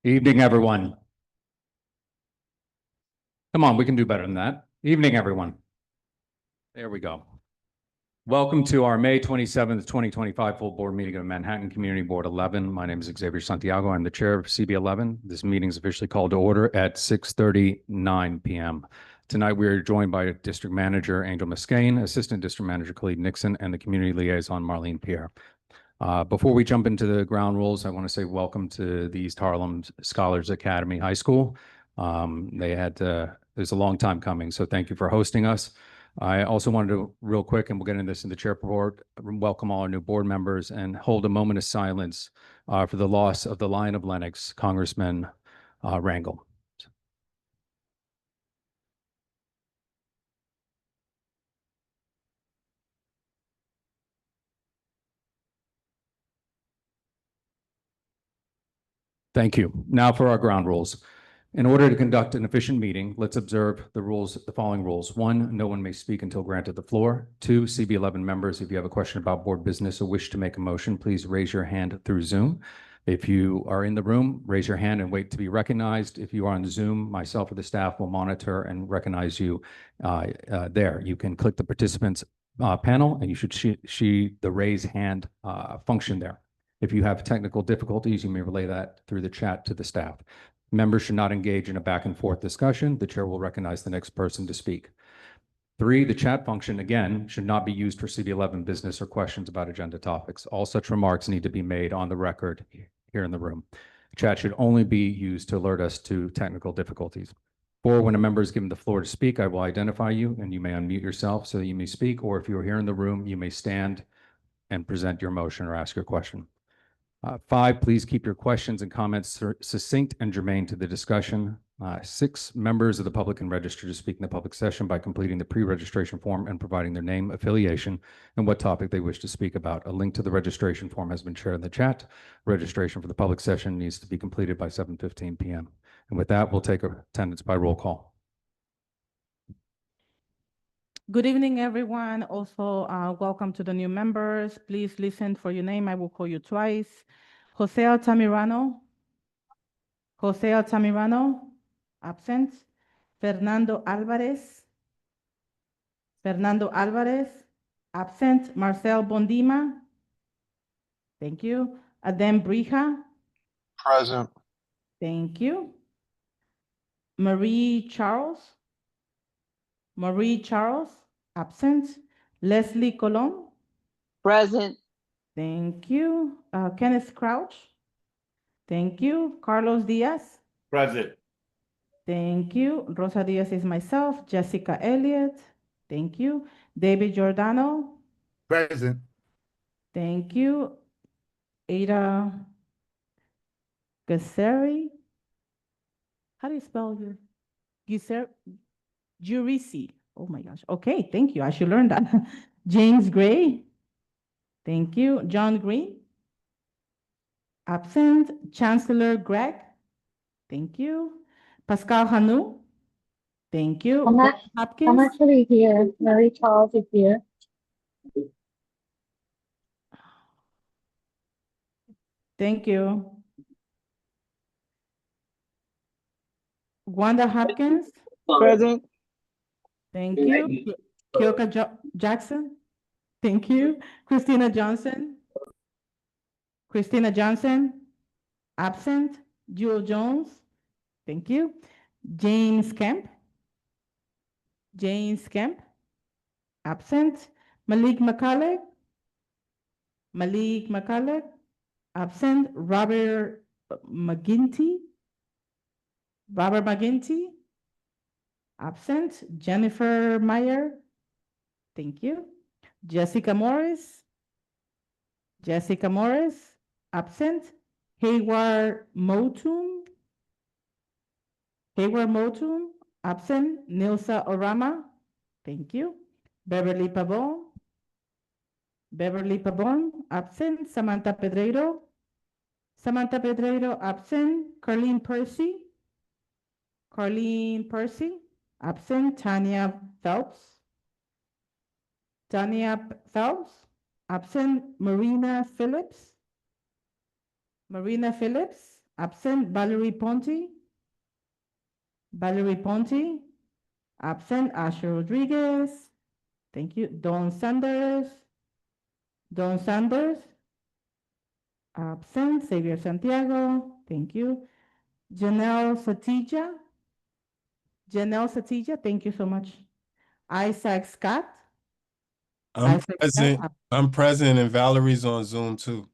Evening, everyone. Come on, we can do better than that. Evening, everyone. There we go. Welcome to our May 27th, 2025 full board meeting of Manhattan Community Board 11. My name is Xavier Santiago. I'm the chair of CB11. This meeting is officially called to order at 6:39 p.m. Tonight, we are joined by District Manager Angel Muscane, Assistant District Manager Khalid Nixon, and the Community Liaison Marlene Pierre. Before we jump into the ground rules, I want to say welcome to the East Harlem Scholars Academy High School. It's a long time coming, so thank you for hosting us. I also wanted to, real quick, and we'll get into this in the chair report, welcome all our new board members and hold a moment of silence for the loss of the Lion of Lenox, Congressman Rangel. Thank you. Now for our ground rules. In order to conduct an efficient meeting, let's observe the following rules. 1, no one may speak until granted the floor. 2, CB11 members, if you have a question about board business or wish to make a motion, please raise your hand through Zoom. If you are in the room, raise your hand and wait to be recognized. If you are on Zoom, myself or the staff will monitor and recognize you there. You can click the participants panel and you should see the raise hand function there. If you have technical difficulties, you may relay that through the chat to the staff. Members should not engage in a back and forth discussion. The chair will recognize the next person to speak. 3, the chat function, again, should not be used for CB11 business or questions about agenda topics. All such remarks need to be made on the record here in the room. Chat should only be used to alert us to technical difficulties. 4, when a member is given the floor to speak, I will identify you and you may unmute yourself so that you may speak, or if you are here in the room, you may stand and present your motion or ask your question. 5, please keep your questions and comments succinct and germane to the discussion. 6, members of the public can register to speak in the public session by completing the pre-registration form and providing their name, affiliation, and what topic they wish to speak about. A link to the registration form has been shared in the chat. Registration for the public session needs to be completed by 7:15 p.m. And with that, we'll take attendance by roll call. Good evening, everyone. Also, welcome to the new members. Please listen for your name. I will call you twice. Jose Altamirano. Jose Altamirano, absent. Fernando Alvarez. Fernando Alvarez, absent. Marcel Bondima. Thank you. Adem Brija. Present. Thank you. Marie Charles. Marie Charles, absent. Leslie Colon. Present. Thank you. Kenneth Crouch. Thank you. Carlos Diaz. Present. Thank you. Rosa Diaz is myself. Jessica Elliott. Thank you. David Giordano. Present. Thank you. Ada Gasseri. How do you spell your Jurisi? Oh my gosh. Okay, thank you. I should learn that. James Gray. Thank you. John Green. Absent. Chancellor Greg. Thank you. Pascal Hanou. Thank you. Hopkins. I'm actually here. Mary Charles is here. Thank you. Wanda Hopkins. Present. Thank you. Kyoka Jackson. Thank you. Christina Johnson. Christina Johnson. Absent. Jewel Jones. Thank you. James Kemp. James Kemp. Absent. Malik McCullough. Malik McCullough. Absent. Robert McGinty. Robert McGinty. Absent. Jennifer Meyer. Thank you. Jessica Morris. Jessica Morris. Absent. Hayward Motum. Hayward Motum. Absent. Nilsa Orama. Thank you. Beverly Pavon. Beverly Pavon. Absent. Samantha Pedreiro. Samantha Pedreiro. Absent. Carlene Percy. Carlene Percy. Absent. Tanya Phelps. Tanya Phelps. Absent. Marina Phillips. Marina Phillips. Absent. Valerie Ponte. Valerie Ponte. Absent. Asher Rodriguez. Thank you. Don Sanders. Don Sanders. Absent. Xavier Santiago. Thank you. Janelle Satija. Janelle Satija. Thank you so much. Isaac Scott. I'm Isaac present. Scott. I'm present and Valerie's on Zoom too.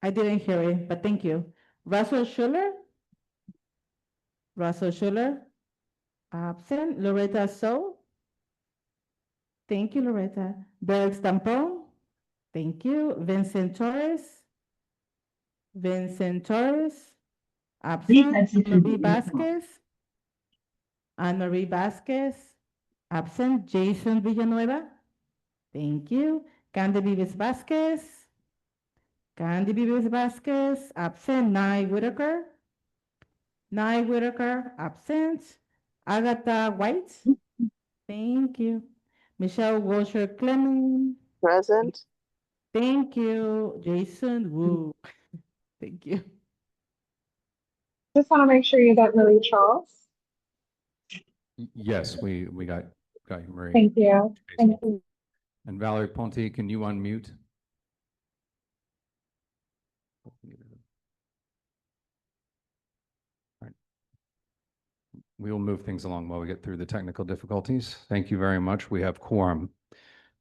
I didn't hear it, but thank you. Russell Schuller. Russell Schuller. Absent. Loretta So. Thank you, Loretta. Derek Stampone. Thank you. Vincent Torres. Vincent Torres. Absent. Marie Vasquez. Anne-Marie Vasquez. Absent. Jason Villanueva. Thank you. Candy Vives Vasquez. Candy Vives Vasquez. Absent. Nye Whitaker. Nye Whitaker. Absent. Agatha White. Thank you. Michelle Wilshire Clemens. Present. Thank you. Jason Wu. Thank you. Just want to make sure you got Marie Charles. Yes, we got you, Marie. Thank you. Thank you. And Valerie Ponte, can you unmute? All right. We will move things along while we get through the technical difficulties. Thank you very much. We have quorum.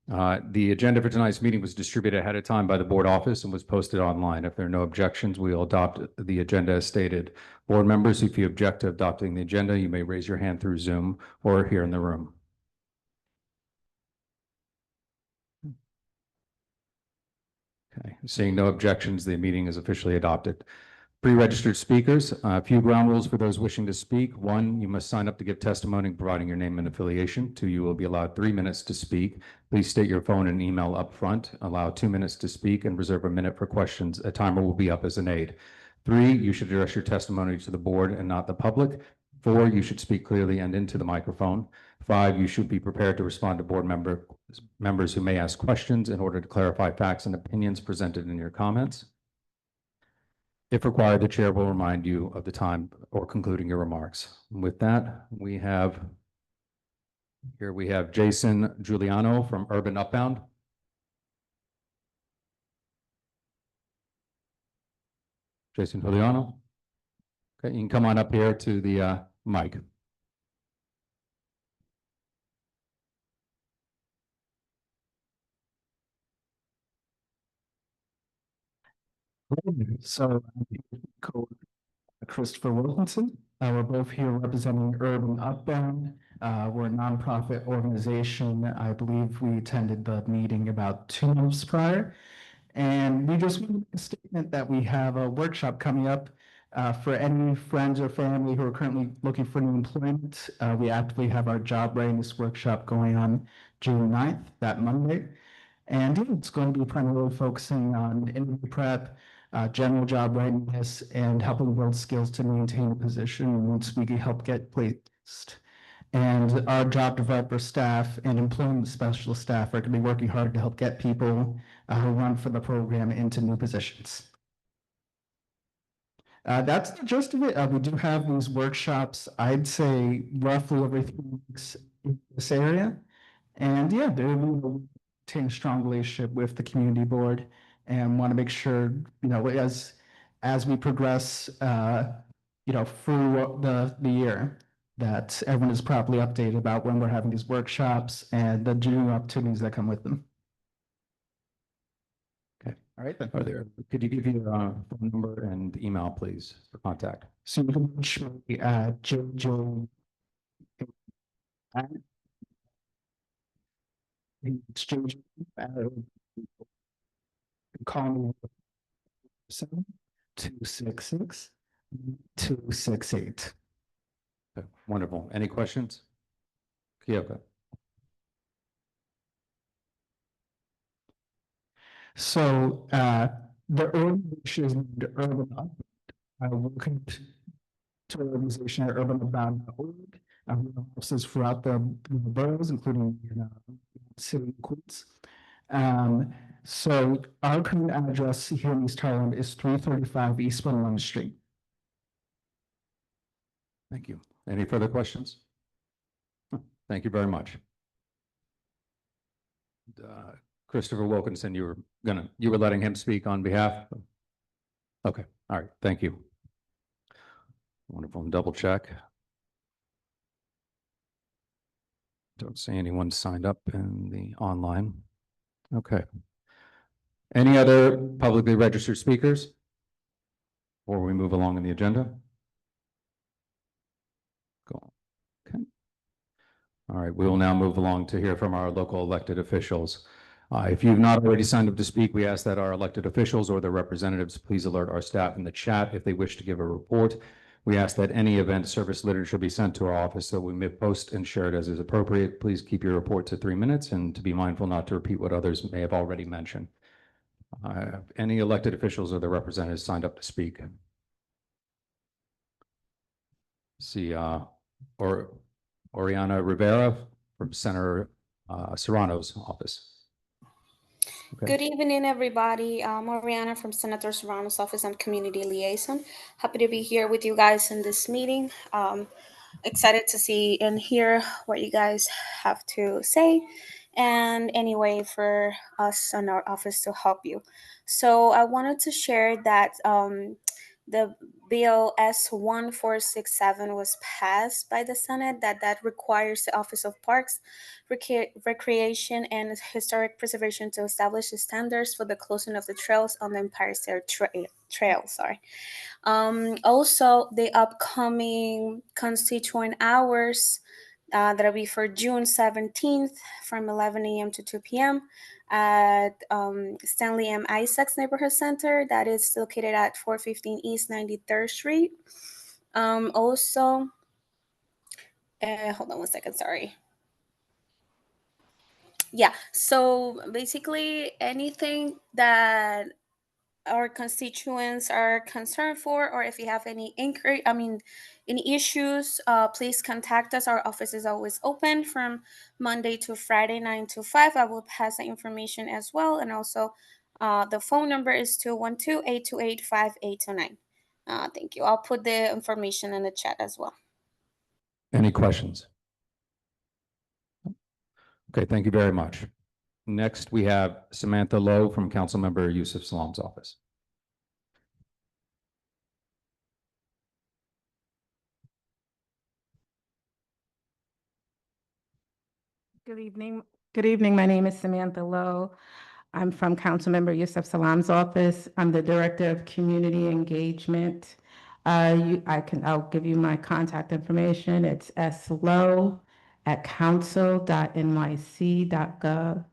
The agenda for tonight's meeting was distributed ahead of time by the board office and was posted online. If there are no objections, we will adopt the agenda as stated. Board members, if you object to adopting the agenda, you may raise your hand through Zoom or here in the room. Okay, seeing no objections, the meeting is officially adopted. Pre-registered speakers, a few ground rules for those wishing to speak. 1, you must sign up to give testimony providing your name and affiliation. 2, you will be allowed 3 minutes to speak. Please state your phone and email up front. Allow 2 minutes to speak and reserve a minute for questions. A timer will be up as an aid. 3, you should address your testimony to the board and not the public. 4, you should speak clearly and into the microphone. 5, you should be prepared to respond to board members who may ask questions in order to clarify facts and opinions presented in your comments. If required, the chair will remind you of the time or concluding your remarks. With that, we have Jason Giuliano from Urban Upbound. Jason Giuliano. Okay, you can come on up here to the mic. So, Christopher Wilkinson. We're both here representing Urban Upbound. We're a nonprofit organization. I believe we attended the meeting about 2 months prior. And we just want to make a statement that we have a workshop coming up for any friends or family who are currently looking for new employment. We actively have our job readiness workshop going on June 9th, that Monday. And it's going to be primarily focusing on interview prep, general job readiness, and helping build skills to maintain a position once we help get placed. And our job developer staff and employment specialist staff are going to be working hard to help get people who run for the program into new positions. That's the gist of it. We do have these workshops, I'd say roughly every 3 weeks in this area. And yeah, they're maintain a strong relationship with the community board and want to make sure, as we progress, through the year, that everyone is properly updated about when we're having these workshops and the new opportunities that come with them. Okay. All right then. Could you give your phone number and email, please, for contact? So you can reach me at JJ. It's JJ. Call me 7-266-268. Okay, wonderful. Any questions? Kyoka. So the organization is named Urban Up. Welcome to the organization at urbanupbound.org. We have offices throughout the boroughs, including city and Queens. So our current address here in East Harlem is 335 East 1 Street. Thank you. Any further questions? Thank you very much. Christopher Wilkinson, you were letting him speak on behalf? Okay, all right, thank you. Wonderful, double check. Don't see anyone signed up in the online. Okay. Any other publicly registered speakers? Before we move along in the agenda? Cool. Okay. All right, we will now move along to hear from our local elected officials. If you've not already signed up to speak, we ask that our elected officials or their representatives please alert our staff in the chat if they wish to give a report. We ask that any event service literature be sent to our office so we may post and share it as is appropriate. Please keep your report to 3 minutes and to be mindful not to repeat what others may have already mentioned. Any elected officials or their representatives signed up to speak? See, Oriana Rivera from Senator Serrano's office. Okay. Good evening, everybody. I'm Oriana from Senator Serrano's office. I'm community liaison. Happy to be here with you guys in this meeting. Excited to see and hear what you guys have to say, and any way for us in our office to help you. So I wanted to share that the Bill S1467 was passed by the Senate that requires the Office of Parks, Recreation, and Historic Preservation to establish the standards for the closing of the trails on the Empire State Trail. Also, the upcoming constituent hours that'll be for June 17th from 11 a.m. to 2 p.m. at Stanley M. Isaacs Neighborhood Center. That is located at 415 East 93rd Street. Also, hold on one second, sorry. Yeah, so basically anything that our constituents are concerned for, or if you have any inquiry, any issues, please contact us. Our office is always open from Monday to Friday, 9 to 5. I will pass the information as well. And also the phone number is 212-828-5829. Thank you. I'll put the information in the chat as well. Any questions? Okay, thank you very much. Next, we have Samantha Lowe from Councilmember Yusuf Salam's office. Good evening. Good evening. My name is Samantha Lowe. I'm from Councilmember Yusuf Salam's office. I'm the Director of Community Engagement. I'll give you my contact information. It's slow@council.nyc.gov.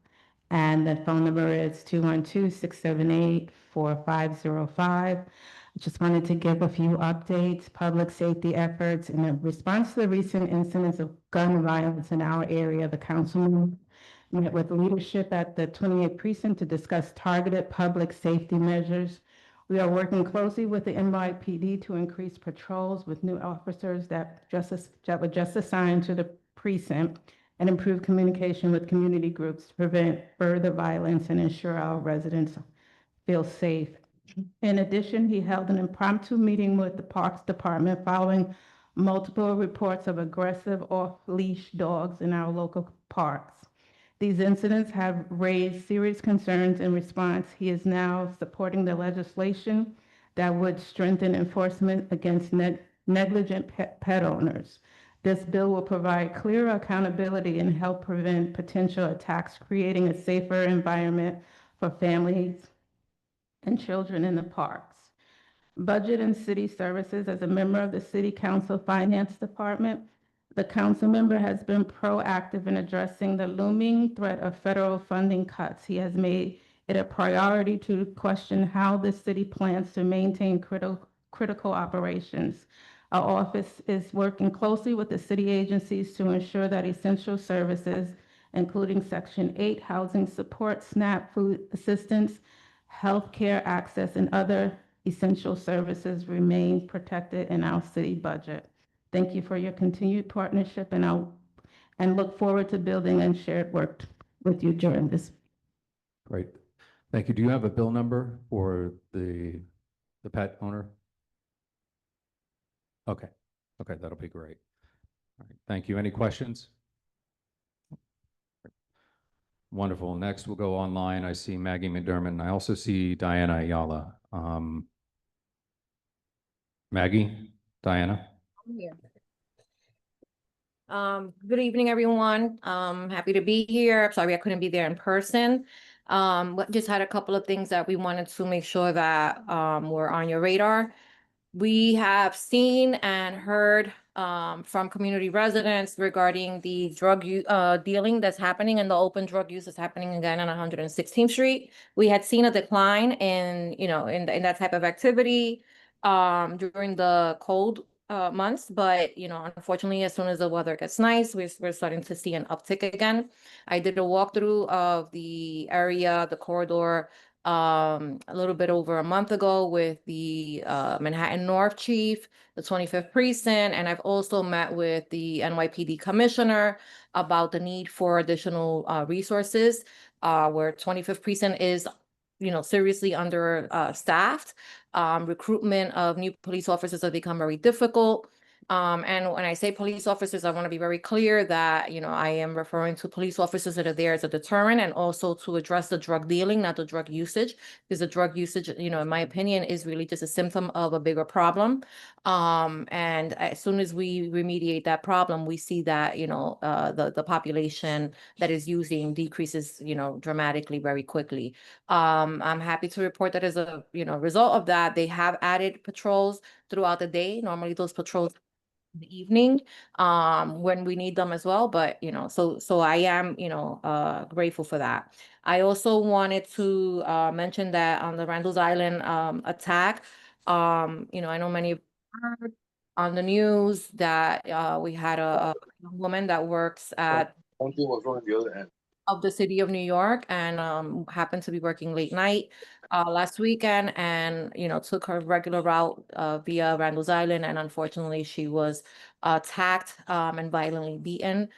And the phone number is 212-678-4505. I just wanted to give a few updates, public safety efforts. In response to the recent incidents of gun violence in our area, the councilman met with leadership at the 28th precinct to discuss targeted public safety measures. We are working closely with the NYPD to increase patrols with new officers that were just assigned to the precinct, and improve communication with community groups to prevent further violence and ensure our residents feel safe. In addition, he held an impromptu meeting with the Parks Department following multiple reports of aggressive off-leash dogs in our local parks. These incidents have raised serious concerns. In response, he is now supporting the legislation that would strengthen enforcement against negligent pet owners. This bill will provide clearer accountability and help prevent potential attacks, creating a safer environment for families and children in the parks. Budget and city services. As a member of the City Council Finance Department, the council member has been proactive in addressing the looming threat of federal funding cuts. He has made it a priority to question how the city plans to maintain critical operations. Our office is working closely with the city agencies to ensure that essential services, including Section 8 housing support, SNAP food assistance, healthcare access, and other essential services remain protected in our city budget. Thank you for your continued partnership, and look forward to building and shared work with you during this. Great. Thank you. Do you have a bill number for the pet owner? Okay. Okay, that'll be great. All right. Thank you. Any questions? Wonderful. Next, we'll go online. I see Maggie McDermott, and I also see Diana Ayala. Maggie, Diana? I'm here. Good evening, everyone. Happy to be here. Sorry I couldn't be there in person. But just had a couple of things that we wanted to make sure that were on your radar. We have seen and heard from community residents regarding the dealing that's happening and the open drug use that's happening again on 116th Street. We had seen a decline in, in that type of activity during the cold months, but unfortunately, as soon as the weather gets nice, we're starting to see an uptick again. I did a walkthrough of the area, the corridor, a little bit over a month ago with the Manhattan North Chief, the 25th Precinct, and I've also met with the NYPD Commissioner about the need for additional resources, where 25th Precinct is, seriously under staffed. Recruitment of new police officers has become very difficult. And when I say police officers, I want to be very clear that, I am referring to police officers that are there as a deterrent and also to address the drug dealing, not the drug usage, because the drug usage, in my opinion, is really just a symptom of a bigger problem. And as soon as we remediate that problem, we see that, the population that is using decreases, dramatically very quickly. I'm happy to report that as a, result of that, they have added patrols throughout the day. Normally those patrols in the evening when we need them as well, but so I am grateful for that. I also wanted to mention that on the Randall's Island attack, I know many of you heard on the news that we had a woman that works at of the city of New York and happened to be working late night last weekend and, took her regular route via Randall's Island. And unfortunately, she was attacked and violently beaten.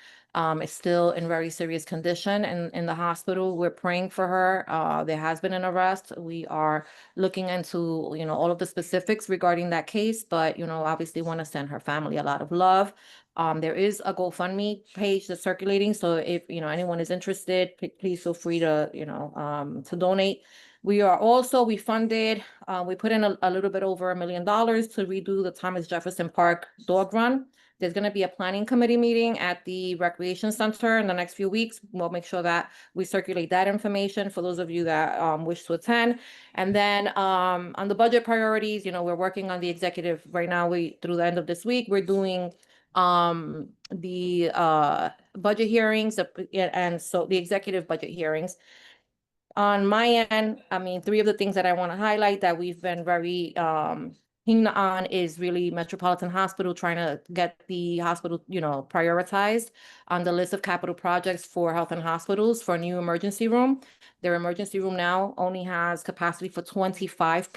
Is still in very serious condition in the hospital. We're praying for her. There has been an arrest. We are looking into, all of the specifics regarding that case, but, obviously want to send her family a lot of love. There is a GoFundMe page that's circulating. So if, anyone is interested, please feel free to, to donate. We funded, we put in a little bit over $1 million to redo the Thomas Jefferson Park dog run. There's going to be a planning committee meeting at the recreation center in the next few weeks. We'll make sure that we circulate that information for those of you that wish to attend. And then on the budget priorities, we're working on the executive right now. Through the end of this week, we're doing the budget hearings and so the executive budget hearings. On my end, I mean, three of the things that I want to highlight that we've been very keen on is really Metropolitan Hospital, trying to get the hospital, prioritized on the list of capital projects for health and hospitals for a new emergency room. Their emergency room now only has capacity for 25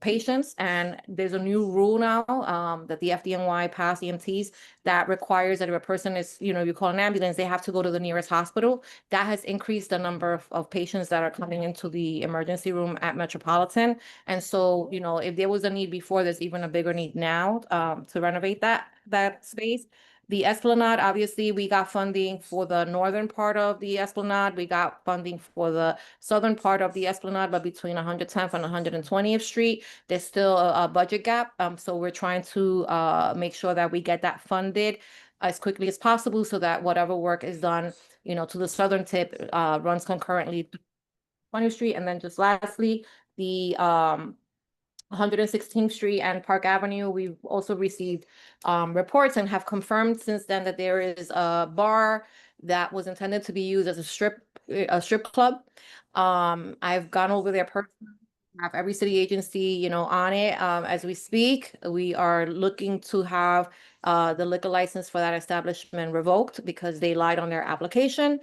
patients, and there's a new rule now that the FDNY passed, EMTs, that requires that if a person is, you call an ambulance, they have to go to the nearest hospital. That has increased the number of patients that are coming into the emergency room at Metropolitan. And so, if there was a need before, there's even a bigger need now to renovate that space. The Esplanade, obviously, we got funding for the northern part of the Esplanade. We got funding for the southern part of the Esplanade, but between 110th and 120th Street, there's still a budget gap. So we're trying to make sure that we get that funded as quickly as possible so that whatever work is done, to the southern tip runs concurrently to 20th Street. And then just lastly, the 116th Street and Park Avenue, we've also received reports and have confirmed since then that there is a bar that was intended to be used as a strip club. I've gone over there personally. Have every city agency, on it as we speak. We are looking to have the liquor license for that establishment revoked because they lied on their application.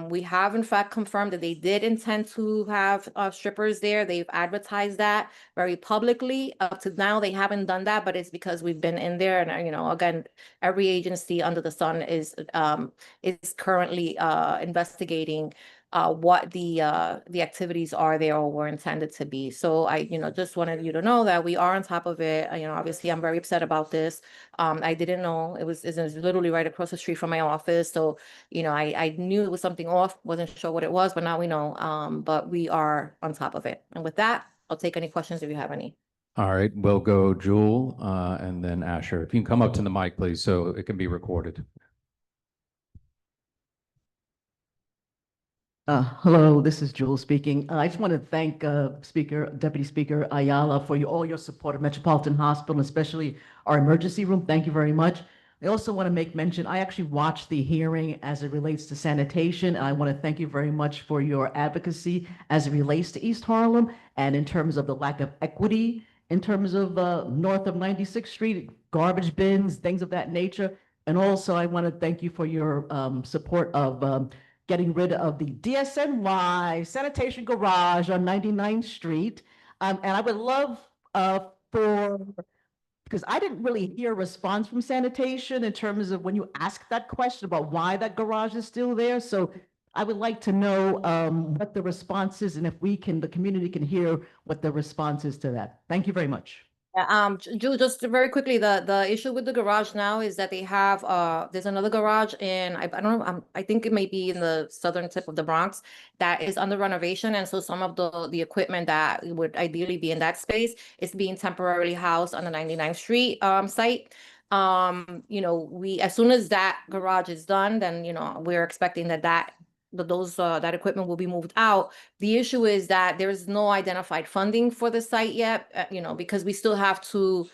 We have in fact confirmed that they did intend to have strippers there. They've advertised that very publicly. Up to now, they haven't done that, but it's because we've been in there. And, again, every agency under the sun is currently investigating what the activities are there or were intended to be. So I, just wanted you to know that we are on top of it. Obviously I'm very upset about this. I didn't know it was literally right across the street from my office. So, I knew it was something off, wasn't sure what it was, but now we know. But we are on top of it. And with that, I'll take any questions if you have any. All right, we'll go Jewel, and then Asher. If you can come up to the mic, please, so it can be recorded. Hello, this is Jewel speaking. I just want to thank Deputy Speaker Ayala for all your support of Metropolitan Hospital, especially our emergency room. Thank you very much. I also want to make mention, I actually watched the hearing as it relates to sanitation. And I want to thank you very much for your advocacy as it relates to East Harlem and in terms of the lack of equity, in terms of north of 96th Street, garbage bins, things of that nature. And also, I want to thank you for your support of getting rid of the DSNY sanitation garage on 99th Street. And I would love because I didn't really hear a response from sanitation in terms of when you ask that question about why that garage is still there. So I would like to know what the response is and if the community can hear what the response is to that. Thank you very much. Yeah, Julie, just very quickly, the issue with the garage now is that they have there's another garage in I don't know, I think it may be in the southern tip of the Bronx that is under renovation, and so some of the equipment that would ideally be in that space is being temporarily housed on the 99th Street site. We as soon as that garage is done, then we're expecting that equipment will be moved out. The issue is that there is no identified funding for the site yet, because we still have to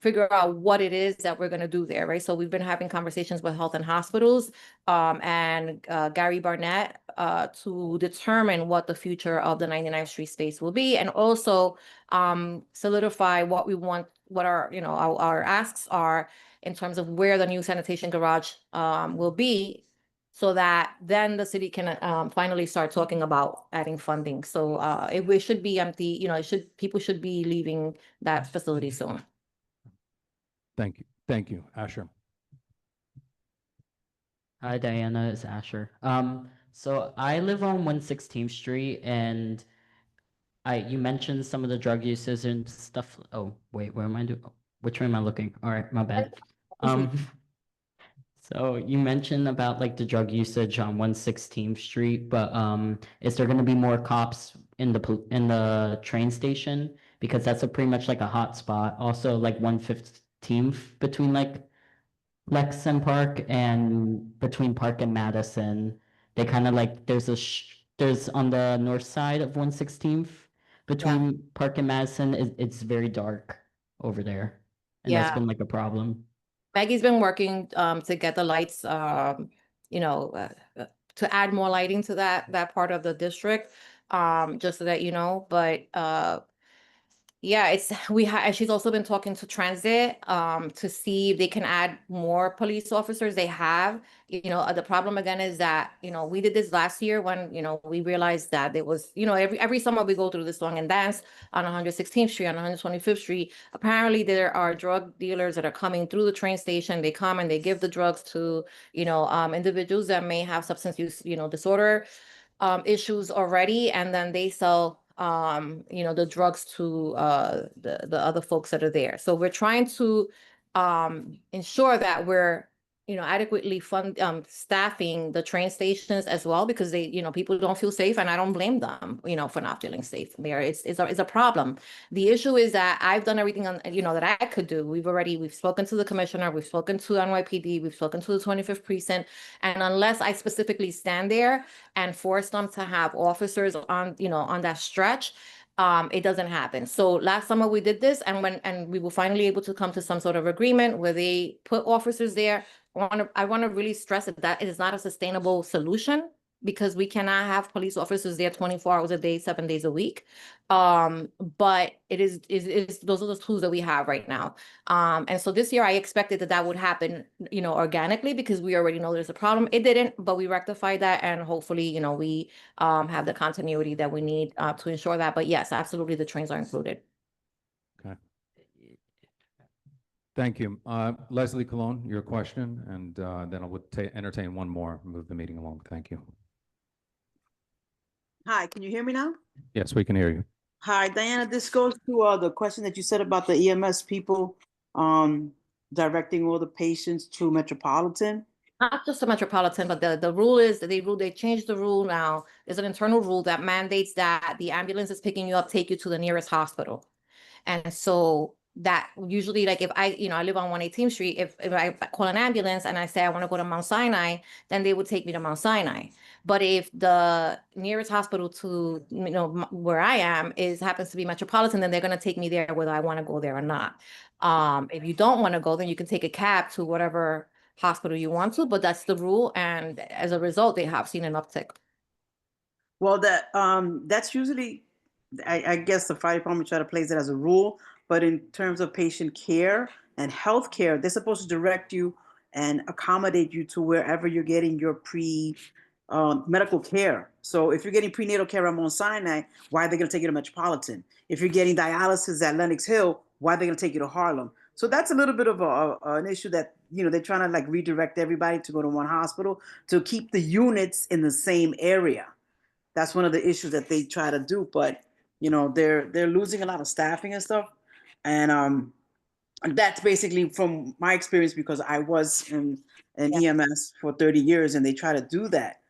figure out what it is that we're going to do there, right? So we've been having conversations with Health and Hospitals and Gary Barnett to determine what the future of the 99th Street space will be, and also solidify what we want, what our asks are in terms of where the new sanitation garage will be, so that then the city can finally start talking about adding funding. So it should be empty, people should be leaving that facility soon. Thank you. Thank you. Asher. Hi, Diana, it's Asher. So I live on 116th Street, and you mentioned some of the drug uses and stuff. Oh, wait, where am I doing? Which way am I looking? All right, my bad. So you mentioned about like the drug usage on 116th Street, but is there going to be more cops in the train station? Because that's pretty much like a hot spot. Also, like 115th between like Lex and Park and between Park and Madison, they kind of like there's on the north side of 116th between Park and Madison. It's very dark over there, and that's been like a problem. Maggie's been working to get the lights, to add more lighting to that part of the district, just so that you know. But yeah, she's also been talking to Transit to see if they can add more police officers. They have, the problem again is that, we did this last year when, we realized that there was, every summer we go through this song and dance on 116th Street, on 125th Street. Apparently there are drug dealers that are coming through the train station. They come and they give the drugs to, individuals that may have substance use, disorder issues already, and then they sell the drugs to the other folks that are there. So we're trying to ensure that we're adequately staffing the train stations as well, because they people don't feel safe, and I don't blame them for not feeling safe there. It's a problem. The issue is that I've done everything that I could do. We've spoken to the commissioner, we've spoken to NYPD, we've spoken to the 25th precinct, and unless I specifically stand there and force them to have officers on on that stretch, it doesn't happen. So last summer we did this, and we were finally able to come to some sort of agreement where they put officers there. I want to really stress that it is not a sustainable solution, because we cannot have police officers there 24 hours a day, 7 days a week. But it is those are the tools that we have right now. And so this year I expected that would happen, organically, because we already know there's a problem. It didn't, but we rectified that, and hopefully, we have the continuity that we need to ensure that. But yes, absolutely, the trains are included. Okay. Thank you. Leslie Colon, your question, and then I would entertain one more, move the meeting along. Thank you. Hi, can you hear me now? Yes, we can hear you. Hi, Diana, this goes to the question that you said about the EMS people directing all the patients to Metropolitan. Not just the Metropolitan, but the rule is that they changed the rule now. There's an internal rule that mandates that the ambulance is picking you up, take you to the nearest hospital. And so that usually, like if I, I live on 118th Street, if I call an ambulance and I say I want to go to Mount Sinai, then they would take me to Mount Sinai. But if the nearest hospital to, where I am happens to be Metropolitan, then they're going to take me there whether I want to go there or not. If you don't want to go, then you can take a cab to whatever hospital you want to, but that's the rule. And as a result, they have seen an uptick. Well, that's usually, I guess the fire department try to place it as a rule, but in terms of patient care and health care, they're supposed to direct you and accommodate you to wherever you're getting your medical care. So if you're getting prenatal care at Mount Sinai, why are they going to take you to Metropolitan? If you're getting dialysis at Lenox Hill, why are they going to take you to Harlem? So that's a little bit of an issue that, they're trying to like redirect everybody to go to one hospital to keep the units in the same area. That's one of the issues that they try to do, but they're losing a lot of staffing and stuff. And that's basically from my experience because I was in EMS for 30 years and they try to do that.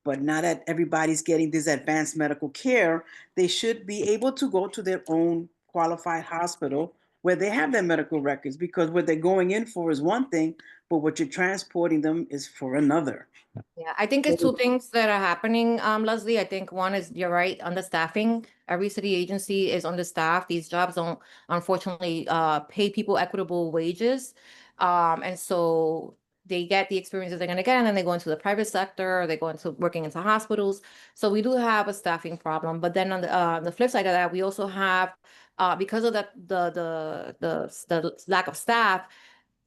But now that everybody's getting this advanced medical care, they should be able to go to their own qualified hospital where they have their medical records, because what they're going in for is one thing, but what you're transporting them is for another. Yeah, I think it's two things that are happening, Leslie. I think one is, you're right, understaffing. Every city agency is understaffed. These jobs don't, unfortunately, pay people equitable wages. And so they get the experiences they're going to get, and then they go into the private sector, or they go into working into hospitals. So we do have a staffing problem. But then on the flip side of that, we also have, because of the lack of staff,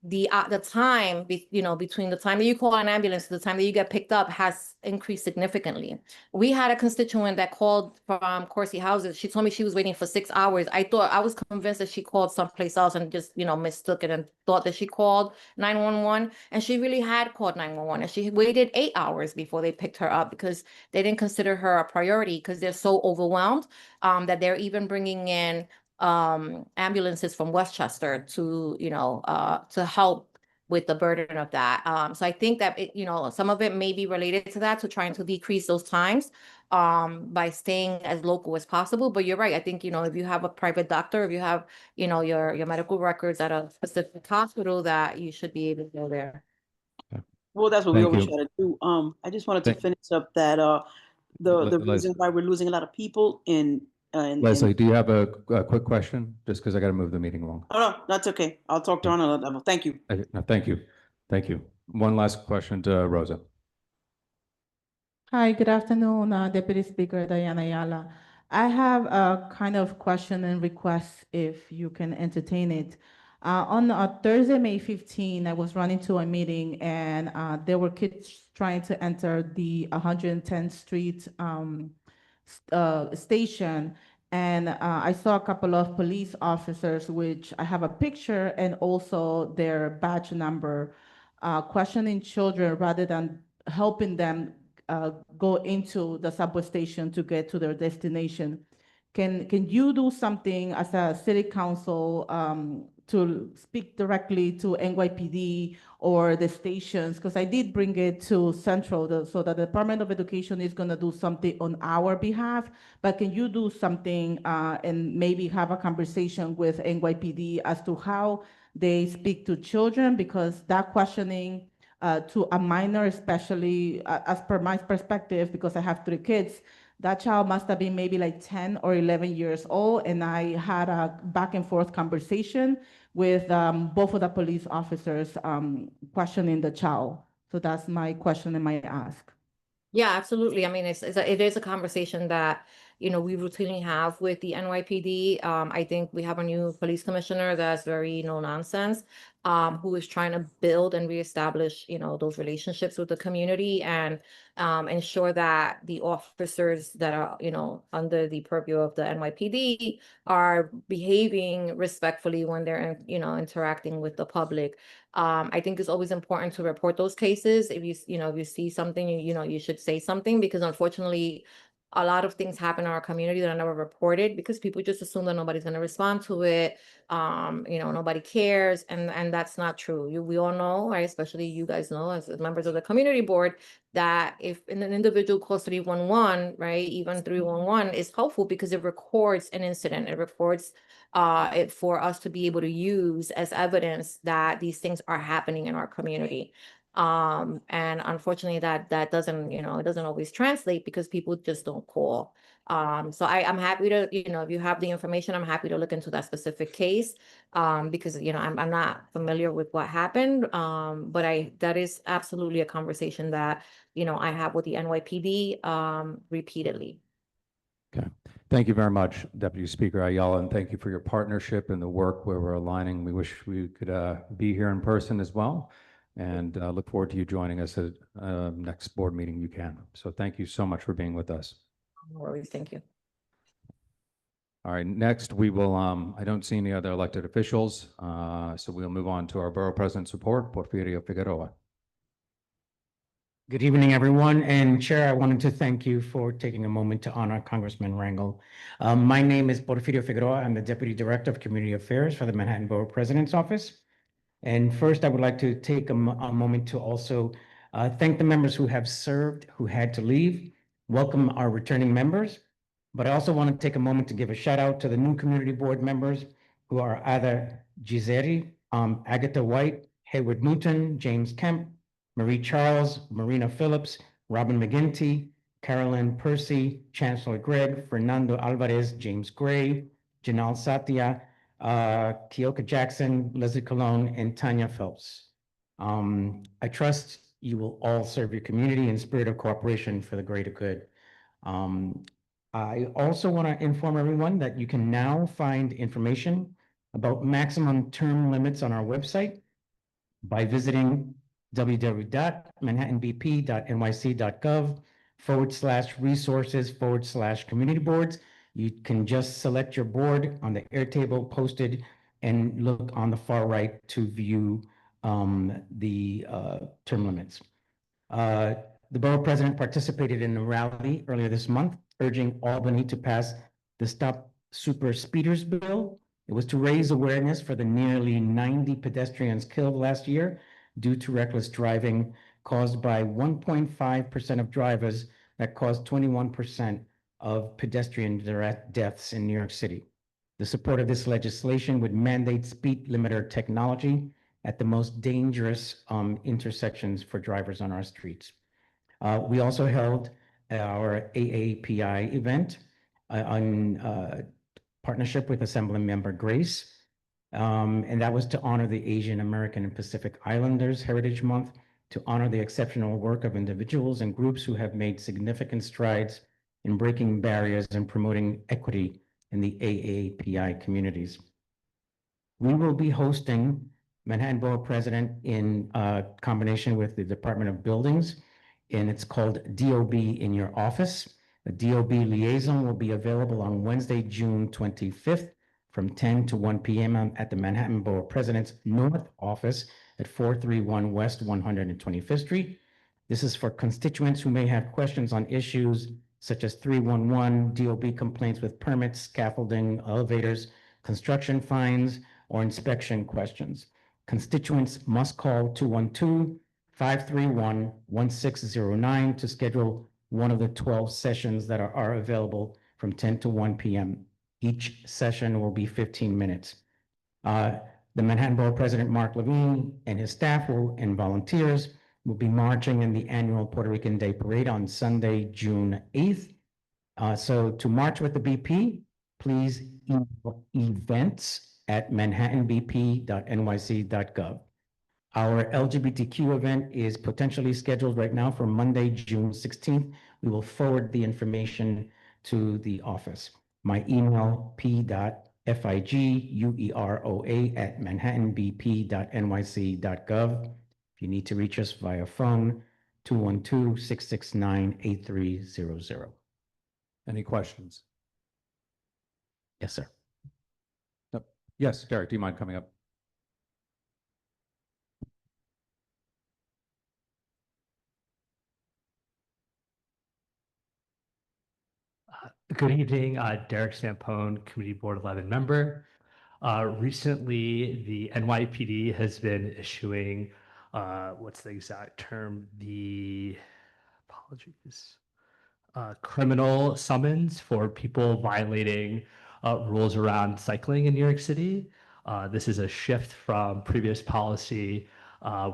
the time between the time that you call an ambulance to the time that you get picked up has increased significantly. We had a constituent that called from Corsi Houses. She told me she was waiting for 6 hours. I was convinced that she called someplace else and just mistook it and thought that she called 911, and she really had called 911, and she waited 8 hours before they picked her up because they didn't consider her a priority, because they're so overwhelmed that they're even bringing in ambulances from Westchester to help with the burden of that. So I think that some of it may be related to that, to trying to decrease those times by staying as local as possible. But you're right. I think if you have a private doctor, if you have your medical records at a specific hospital, that you should be able to go there. Well, that's what we Thank always you. try to do. I just wanted to Thank- finish up that the Les- reason why we're losing a lot of people in Leslie, do you have a quick question? Just because I got to move the meeting along. Oh no, that's okay. I'll talk to her on another level. Thank you. Okay, no, thank you. Thank you. One last question to Rosa. Hi, good afternoon, Deputy Speaker Diana Ayala. I have a kind of question and request if you can entertain it. On Thursday, May 15, I was running to a meeting and there were kids trying to enter the 110th Street station. And I saw a couple of police officers, which I have a picture and also their badge number, questioning children rather than helping them go into the subway station to get to their destination. Can you do something as a city council to speak directly to NYPD or the stations? Because I did bring it to Central, so the Department of Education is going to do something on our behalf. But can you do something and maybe have a conversation with NYPD as to how they speak to children? Because that questioning to a minor, especially as per my perspective, because I have 3 kids, that child must have been maybe like 10 or 11 years old. And I had a back and forth conversation with both of the police officers questioning the child. So that's my question and my ask. Yeah, absolutely. I mean, it is a conversation that, we routinely have with the NYPD. I think we have a new police commissioner that's very no nonsense, who is trying to build and reestablish, those relationships with the community and ensure that the officers that are, under the purview of the NYPD are behaving respectfully when they're, interacting with the public. I think it's always important to report those cases. If you see something, you should say something, because unfortunately, a lot of things happen in our community that are never reported because people just assume that nobody's going to respond to it. Nobody cares, and that's not true. We all know, right? Especially you guys know as members of the community board, that if an individual calls 311, right, even 311 is helpful because it records an incident. It records it for us to be able to use as evidence that these things are happening in our community. And unfortunately that doesn't, it doesn't always translate because people just don't call. So I'm happy to, if you have the information, I'm happy to look into that specific case. Because, I'm not familiar with what happened. But that is absolutely a conversation that, I have with the NYPD, repeatedly. Okay. Thank you very much, Deputy Speaker Ayala, and thank you for your partnership and the work where we're aligning. We wish we could be here in person as well, and look forward to you joining us at next board meeting you can. So thank you so much for being with us. No worries. Thank you. All right, next we will, I don't see any other elected officials, so we'll move on to our Borough President's report, Porfirio Figueroa. Good evening, everyone. And Chair, I wanted to thank you for taking a moment to honor Congressman Rangel. My name is Porfirio Figueroa. I'm the Deputy Director of Community Affairs for the Manhattan Borough President's Office. And first, I would like to take a moment to also thank the members who have served, who had to leave, welcome our returning members. But I also want to take a moment to give a shout out to the new community board members who are either Giseri, Agatha White, Hayward Mouton, James Kemp, Marie Charles, Marina Phillips, Robin McGinty, Carolyn Percy, Chancellor Gregg, Fernando Alvarez, James Gray, Janal Satya, Kioka Jackson, Leslie Colon, and Tanya Phelps. I trust you will all serve your community in spirit of cooperation for the greater good. I also want to inform everyone that you can now find information about maximum term limits on our website by visiting www.manhattanbp.nyc.gov/resources/community boards. You can just select your board on the Airtable posted and look on the far right to view the term limits. The borough president participated in a rally earlier this month urging Albany to pass the Stop Super Speeders bill. It was to raise awareness for the nearly 90 pedestrians killed last year due to reckless driving caused by 1.5% of drivers that caused 21% of pedestrian deaths in New York City. The support of this legislation would mandate speed limiter technology at the most dangerous intersections for drivers on our streets. We also held our AAPI event on partnership with Assembly Member Grace. And that was to honor the Asian American and Pacific Islanders Heritage Month, to honor the exceptional work of individuals and groups who have made significant strides in breaking barriers and promoting equity in the AAPI communities. We will be hosting Manhattan Borough President in combination with the Department of Buildings, and it's called DOB in Your Office. The DOB liaison will be available on Wednesday, June 25th from 10 to 1 p.m. at the Manhattan Borough President's North Office at 431 West 125th Street. This is for constituents who may have questions on issues such as 311, DOB complaints with permits, scaffolding, elevators, construction fines, or inspection questions. Constituents must call 212-531-1609 to schedule one of the 12 sessions that are available from 10 to 1 p.m. Each session will be 15 minutes. The Manhattan Borough President, Mark Levine, and his staff and volunteers will be marching in the annual Puerto Rican Day Parade on Sunday, June 8th. So to march with the BP, please email events@manhattanbp.nyc.gov. Our LGBTQ event is potentially scheduled right now for Monday, June 16th. We will forward the information to the office. My email, p.figueroa@manhattanbp.nyc.gov. If you need to reach us via phone, 212-669-8300. Any questions? Yes, sir. Yes, Derek, do you mind coming up? Good evening, Derek Sampone, Community Board 11 member. Recently, the NYPD has been issuing, what's the exact term? Apologies, criminal summons for people violating rules around cycling in New York City. This is a shift from previous policy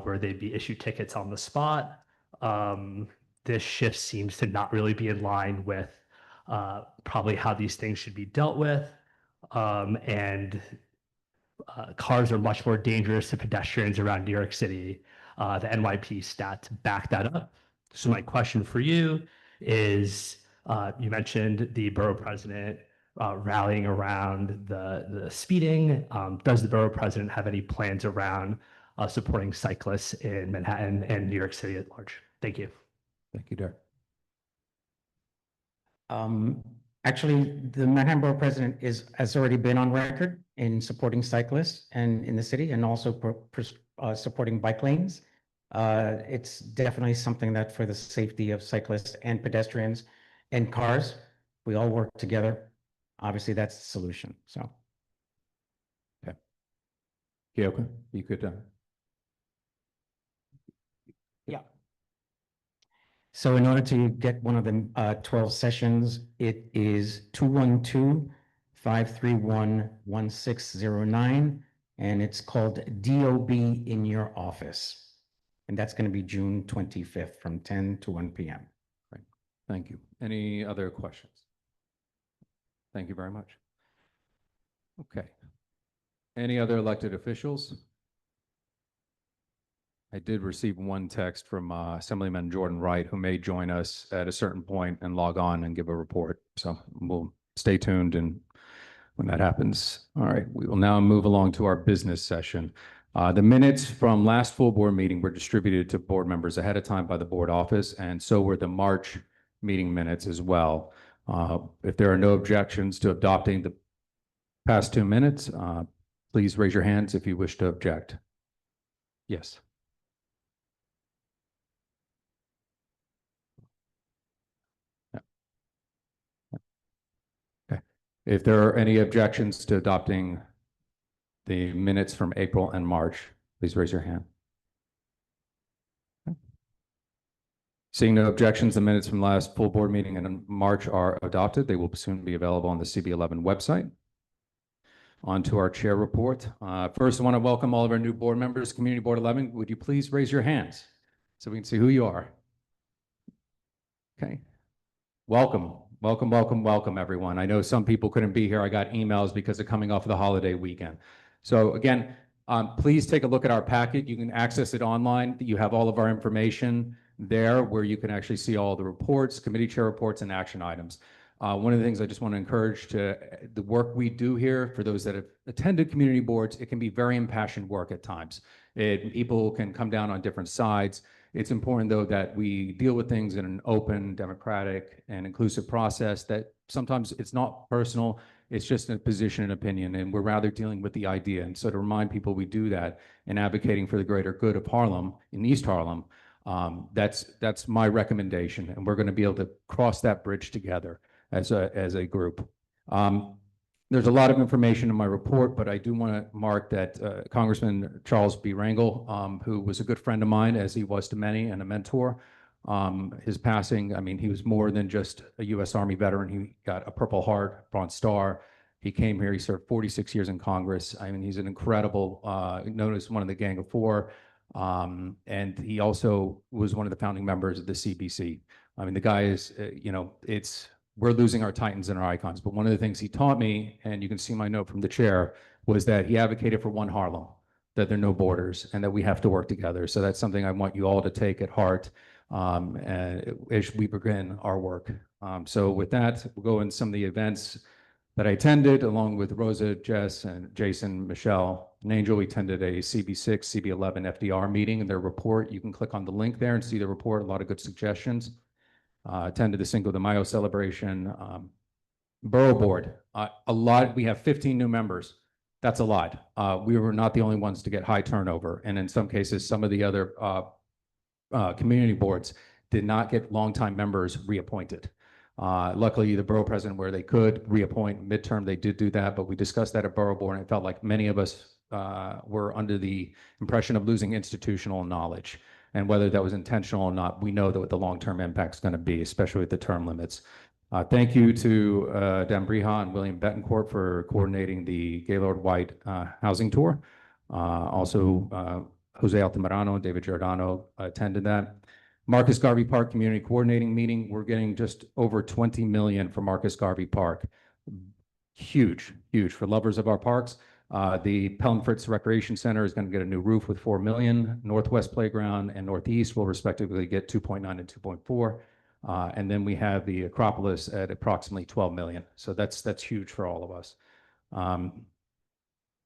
where they'd be issued tickets on the spot. This shift seems to not really be in line with probably how these things should be dealt with. And cars are much more dangerous to pedestrians around New York City. The NYPD stats back that up. So my question for you is, you mentioned the borough president rallying around the speeding. Does the borough president have any plans around supporting cyclists in Manhattan and New York City at large? Thank you. Thank you, Derek. Actually, the Manhattan Borough President has already been on record in supporting cyclists and in the city, and also supporting bike lanes. It's definitely something that for the safety of cyclists and pedestrians and cars, we all work together. Obviously, that's the solution, so. Okay. Kyoko, you could. Yeah. So in order to get one of the 12 sessions, it is 212-531-1609, and it's called DOB in your office. And that's going to be June 25th from 10 to 1 p.m. Right. Thank you. Any other questions? Thank you very much. Okay. Any other elected officials? I did receive one text from Assemblyman Jordan Wright, who may join us at a certain point and log on and give a report. So we'll stay tuned and when that happens. All right, we will now move along to our business session. The minutes from last full board meeting were distributed to board members ahead of time by the board office, and so were the March meeting minutes as well. If there are no objections to adopting the past 2 minutes, please raise your hands if you wish to object. Yes. Okay. If there are any objections to adopting the minutes from April and March, please raise your hand. Okay. Seeing no objections, the minutes from last full board meeting in March are adopted. They will soon be available on the CB11 website. On to our chair report. First, I want to welcome all of our new board members, Community Board 11. Would you please raise your hands so we can see who you are? Okay. Welcome, welcome, welcome, welcome, everyone. I know some people couldn't be here. I got emails because of coming off of the holiday weekend. So again, please take a look at our packet. You can access it online. You have all of our information there where you can actually see all the reports, committee chair reports, and action items. One of the things I just want to encourage to the work we do here, for those that have attended community boards, it can be very impassioned work at times. People can come down on different sides. It's important, though, that we deal with things in an open, democratic, and inclusive process that sometimes it's not personal, it's just a position and opinion, and we're rather dealing with the idea. And so to remind people we do that and advocating for the greater good of Harlem, in East Harlem, that's my recommendation, and we're going to be able to cross that bridge together as a group. There's a lot of information in my report, but I do want to mark that Congressman Charles B. Rangel, who was a good friend of mine, as he was to many, and a mentor, his passing, I mean, he was more than just a U.S. Army veteran. He got a Purple Heart, Bronze Star. He came here, he served 46 years in Congress. I mean, he's an incredible, known as one of the Gang of Four. And he also was one of the founding members of the CBC. I mean, the guy is, we're losing our titans and our icons. But one of the things he taught me, and you can see my note from the chair, was that he advocated for one Harlem, that there are no borders, and that we have to work together. So that's something I want you all to take at heart as we begin our work. So with that, we'll go in some of the events that I attended, along with Rosa, Jess, and Jason, Michelle, and Angel. We attended a CB6, CB11 FDR meeting, and their report. You can click on the link there and see the report. A lot of good suggestions. Attended the Cinco de Mayo celebration. Borough Board, a lot. We have 15 new members. That's a lot. We were not the only ones to get high turnover, and in some cases, some of the other community boards did not get longtime members reappointed. Luckily, the borough president, where they could reappoint midterm, they did do that, but we discussed that at borough board, and it felt like many of us were under the impression of losing institutional knowledge. And whether that was intentional or not, we know that what the long-term impact is going to be, especially with the term limits. Thank you to Dan Brija and William Betancourt for coordinating the Gaylord White housing tour. Also, Jose Altamirano and David Giordano attended that. Marcus Garvey Park Community Coordinating Meeting, we're getting just over 20 million for Marcus Garvey Park. Huge, huge for lovers of our parks. The Pelham Fritz Recreation Center is going to get a new roof with 4 million. Northwest Playground and Northeast will respectively get 2.9 and 2.4. And then we have the Acropolis at approximately 12 million. So that's huge for all of us.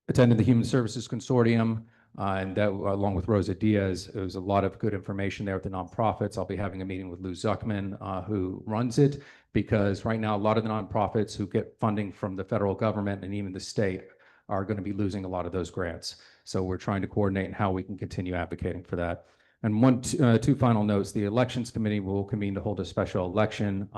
Attended the Human Services Consortium, and that, along with Rosa Diaz, there was a lot of good information there with the nonprofits. I'll be having a meeting with Lou Zuckman, who runs it, because right now a lot of the nonprofits who get funding from the federal government and even the state are going to be losing a lot of those grants. So we're trying to coordinate how we can continue advocating for that. And two final notes. The Elections Committee will convene to hold a special election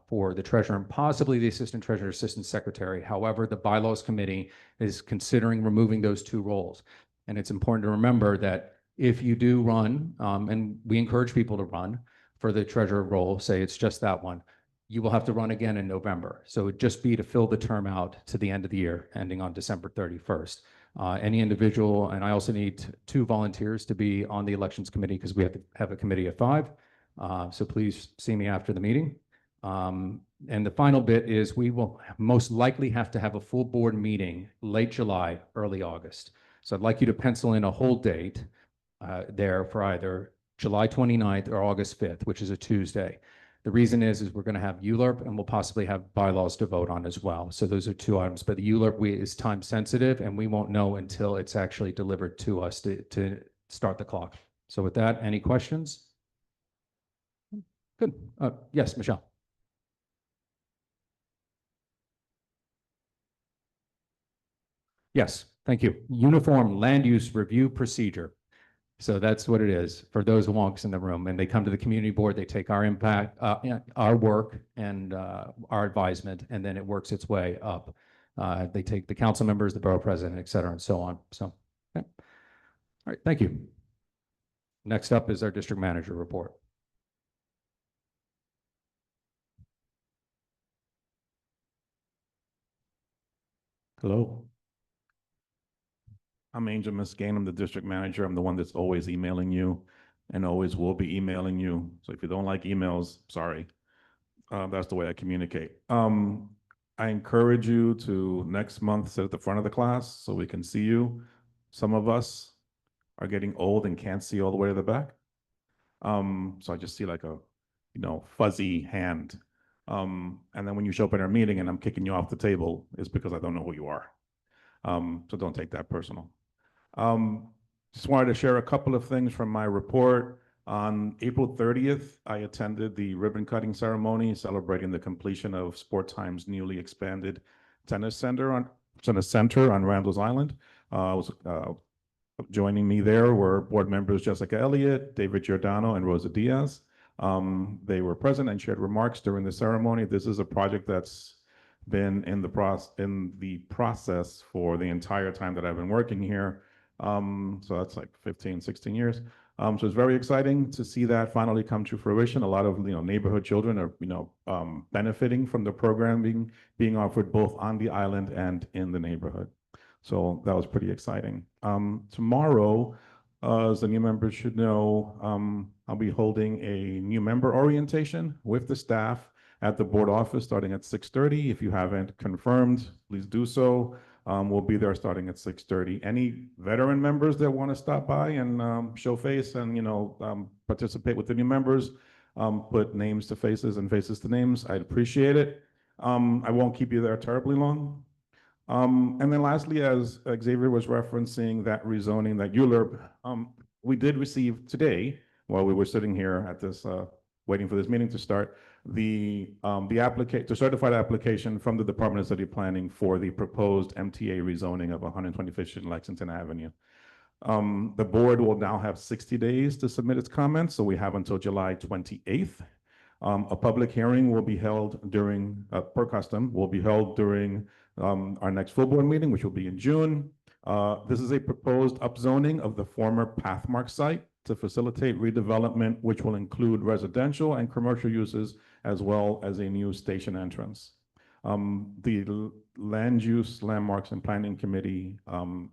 for the treasurer and possibly the assistant treasurer, assistant secretary. However, the Bylaws Committee is considering removing those two roles. And it's important to remember that if you do run, and we encourage people to run for the treasurer role, say it's just that one, you will have to run again in November. So it'd just be to fill the term out to the end of the year, ending on December 31st. Any individual, and I also need 2 volunteers to be on the Elections Committee because we have to have a committee of 5. So please see me after the meeting. And the final bit is we will most likely have to have a full board meeting late July, early August. So I'd like you to pencil in a hold date there for either July 29th or August 5th, which is a Tuesday. The reason is we're going to have ULURP and we'll possibly have bylaws to vote on as well. So those are 2 items, but the ULURP is time sensitive and we won't know until it's actually delivered to us to start the clock. So with that, any questions? Good. Yes, Michelle. Yes, thank you. Uniform land use review procedure. So that's what it is for those wonks in the room. And they come to the community board, they take our impact, our work and our advisement, and then it works its way up. They take the council members, the borough president, et cetera, and so on. So, okay. All right, thank you. Next up is our district manager report. Hello. I'm Angel Muscane. I'm the district manager. I'm the one that's always emailing you and always will be emailing you. So if you don't like emails, sorry. That's the way I communicate. I encourage you to next month sit at the front of the class so we can see you. Some of us are getting old and can't see all the way to the back. So I just see like a, fuzzy hand. And then when you show up at our meeting and I'm kicking you off the table, it's because I don't know who you are. So don't take that personal. Just wanted to share a couple of things from my report. On April 30th, I attended the ribbon cutting ceremony celebrating the completion of Sport Time's newly expanded tennis center on Randall's Island. Joining me there were board members Jessica Elliott, David Giordano, and Rosa Diaz. They were present and shared remarks during the ceremony. This is a project that's been in the process for the entire time that I've been working here. So that's like 15, 16 years. So it's very exciting to see that finally come to fruition. A lot of neighborhood children are benefiting from the program being offered both on the island and in the neighborhood. So that was pretty exciting. Tomorrow, as the new members should know, I'll be holding a new member orientation with the staff at the board office starting at 6:30. If you haven't confirmed, please do so. We'll be there starting at 6:30. Any veteran members that want to stop by and show face and participate with the new members, put names to faces and faces to names, I'd appreciate it. I won't keep you there terribly long. And then lastly, as Xavier was referencing that rezoning, that ULURP, we did receive today, while we were sitting here at this, waiting for this meeting to start, the certified application from the Department of City Planning for the proposed MTA rezoning of 125th Street and Lexington Avenue. The board will now have 60 days to submit its comments, so we have until July 28th. A public hearing will be held during, per custom, will be held during our next full board meeting, which will be in June. This is a proposed upzoning of the former Pathmark site to facilitate redevelopment, which will include residential and commercial uses, as well as a new station entrance. The Land Use, Landmarks, and Planning Committee,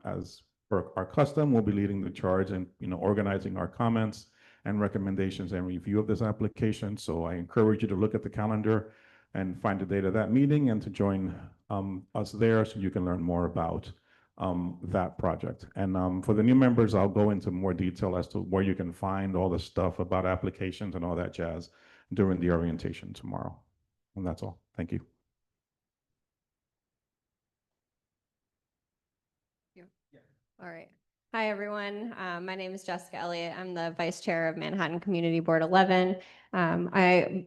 as per our custom, will be leading the charge and organizing our comments and recommendations and review of this application. So I encourage you to look at the calendar and find the date of that meeting and to join us there so you can learn more about that project. And for the new members, I'll go into more detail as to where you can find all the stuff about applications and all that jazz during the orientation tomorrow. And that's all. Thank you. All right. Hi, everyone. My name is Jessica Elliott. I'm the Vice Chair of Manhattan Community Board 11. My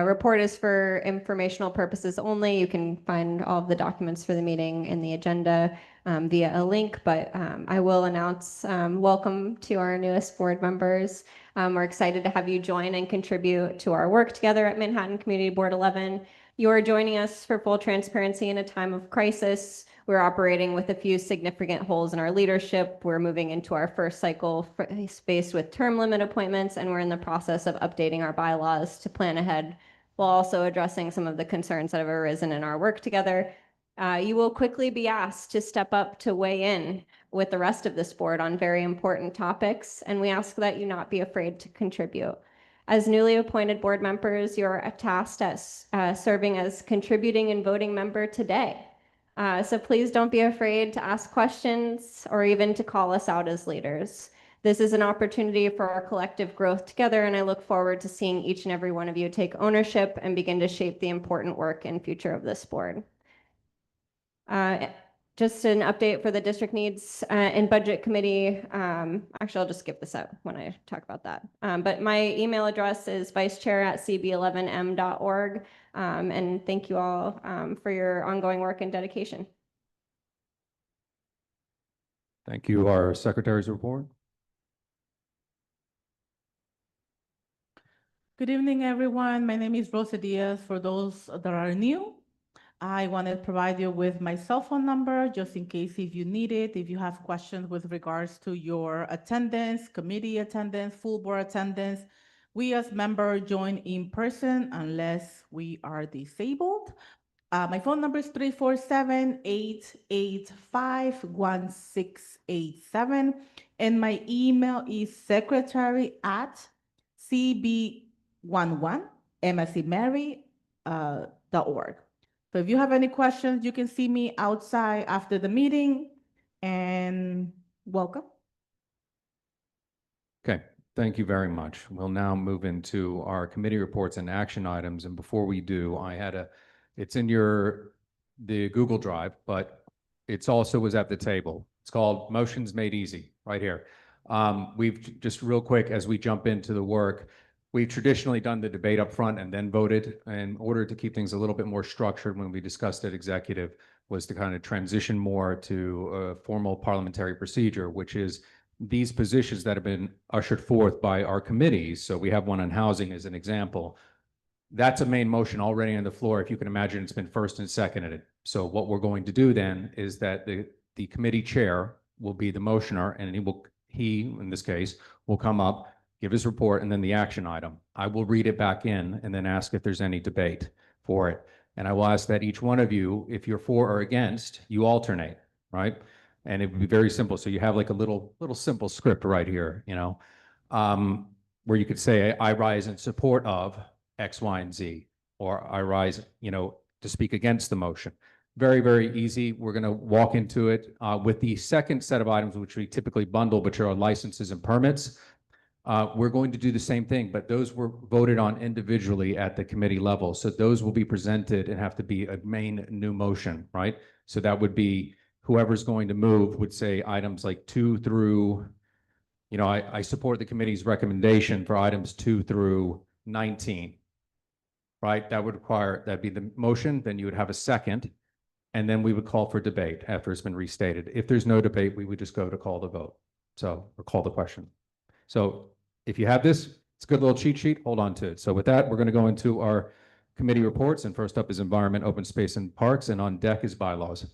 report is for informational purposes only. You can find all of the documents for the meeting in the agenda via a link, but I will announce welcome to our newest board members. We're excited to have you join and contribute to our work together at Manhattan Community Board 11. You are joining us for full transparency in a time of crisis. We're operating with a few significant holes in our leadership. We're moving into our first cycle faced with term limit appointments, and we're in the process of updating our bylaws to plan ahead while also addressing some of the concerns that have arisen in our work together. You will quickly be asked to step up to weigh in with the rest of this board on very important topics, and we ask that you not be afraid to contribute. As newly appointed board members, you're tasked as serving as contributing and voting member today. So please don't be afraid to ask questions or even to call us out as leaders. This is an opportunity for our collective growth together, and I look forward to seeing each and every one of you take ownership and begin to shape the important work and future of this board. Just an update for the district needs and budget committee. Actually, I'll just skip this out when I talk about that. But my email address is vicechair@cb11m.org. And thank you all for your ongoing work and dedication. Thank you. Our secretary's report. Good evening, everyone. My name is Rosa Diaz. For those that are new, I want to provide you with my cell phone number just in case if you need it, if you have questions with regards to your attendance, committee attendance, full board attendance. We as members join in person unless we are disabled. My phone number is 347-885-1687. And my email is secretary@cb11m.org. So if you have any questions, you can see me outside after the meeting, and welcome. Okay, thank you very much. We'll now move into our committee reports and action items. And before we do, it's in the Google Drive, but it's also was at the table. It's called Motions Made Easy right here. We've just real quick as we jump into the work, we've traditionally done the debate up front and then voted. In order to keep things a little bit more structured when we discussed it, executive was to kind of transition more to a formal parliamentary procedure, which is these positions that have been ushered forth by our committees. So we have one on housing as an example. That's a main motion already on the floor. If you can imagine, it's been first and seconded. So what we're going to do then is that the committee chair will be the motioner, and he in this case will come up, give his report, and then the action item. I will read it back in and then ask if there's any debate for it. And I will ask that each one of you, if you're for or against, you alternate, right? And it would be very simple. So you have like a little simple script right here, where you could say, I rise in support of X, Y, and Z, or I rise, to speak against the motion. Very, very easy. We're going to walk into it with the second set of items, which we typically bundle, which are licenses and permits. We're going to do the same thing, but those were voted on individually at the committee level. So those will be presented and have to be a main new motion, right? So that would be whoever's going to move would say items like 2 through, I support the committee's recommendation for items 2 through 19, right? That'd be the motion. Then you would have a second, and then we would call for debate after it's been restated. If there's no debate, we would just go to call the vote. Or call the question. So if you have this, It's a good little cheat sheet. Hold on to it. So with that, we're going to go into our committee reports. And first up is Environment, Open Space, and Parks. And on deck is Bylaws.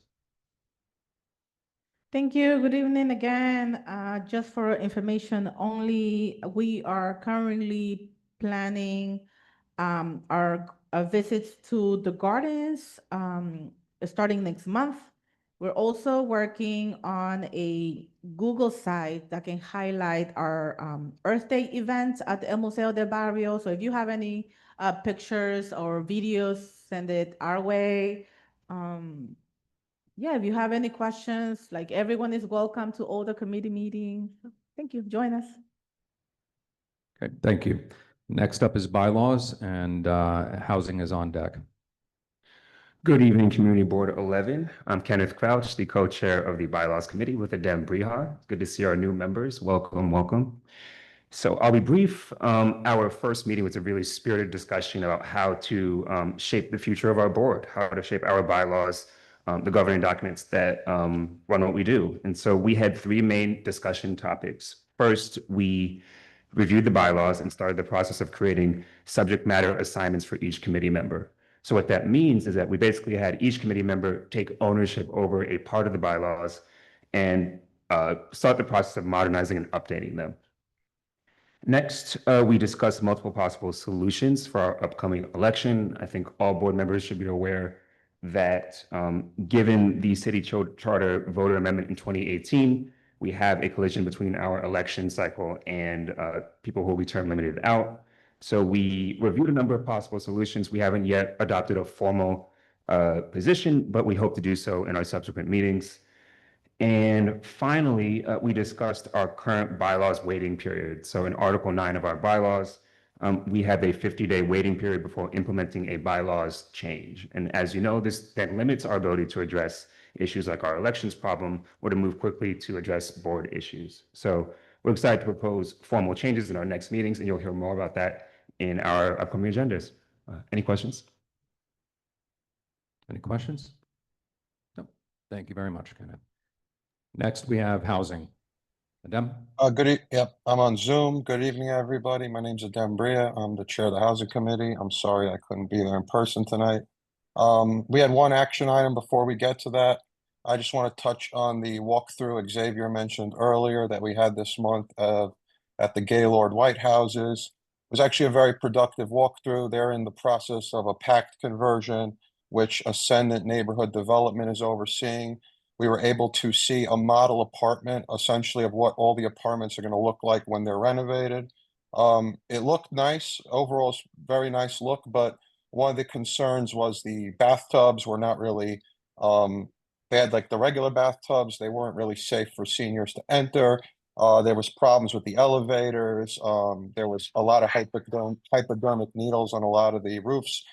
Thank you. Good evening again. Just for information only, we are currently planning our visits to the gardens starting next month. We're also working on a Google site that can highlight our Earth Day events at the El Museo del Barrio. So if you have any pictures or videos, send it our way. Yeah, if you have any questions, like everyone is welcome to all the committee meetings. Thank you. Join us. Okay, thank you. Next up is Bylaws, and Housing is on deck. Good evening, Community Board 11. I'm Kenneth Crouch, the co-chair of the Bylaws Committee with Adem Brihar. Good to see our new members. Welcome, welcome. So I'll be brief. Our first meeting was a really spirited discussion about how to shape the future of our board, how to shape our bylaws, the governing documents that run what we do. And so we had three main discussion topics. First, we reviewed the bylaws and started the process of creating subject matter assignments for each committee member. So what that means is that we basically had each committee member take ownership over a part of the bylaws and start the process of modernizing and updating them. Next, we discussed multiple possible solutions for our upcoming election. I think all board members should be aware that given the city charter voter amendment in 2018, we have a collision between our election cycle and people who will be term limited out. So we reviewed a number of possible solutions. We haven't yet adopted a formal position, but we hope to do so in our subsequent meetings. And finally, we discussed our current bylaws waiting period. So in Article 9 of our bylaws, we have a 50-day waiting period before implementing a bylaws change. And as you know, this then limits our ability to address issues like our elections problem or to move quickly to address board issues. So we're excited to propose formal changes in our next meetings, and you'll hear more about that in our upcoming agendas. Any questions? Any questions? No. Thank you very much, Kenneth. Next, we have Housing. Adem? Yep, I'm on Zoom. Good evening, everybody. My name's Adem Bria. I'm the chair of the Housing Committee. I'm sorry I couldn't be there in person tonight. We had one action item before we get to that. I just want to touch on the walkthrough Xavier mentioned earlier that we had this month at the Gaylord White Houses. It was actually a very productive walkthrough. They're in the process of a PACT conversion, which Ascendant Neighborhood Development is overseeing. We were able to see a model apartment, essentially, of what all the apartments are going to look like when they're renovated. It looked nice. Overall, it's very nice look, but one of the concerns was the bathtubs were not really, they had like the regular bathtubs. They weren't really safe for seniors to enter. There was problems with the elevators. There was a lot of hypodermic needles on a lot of the roofs.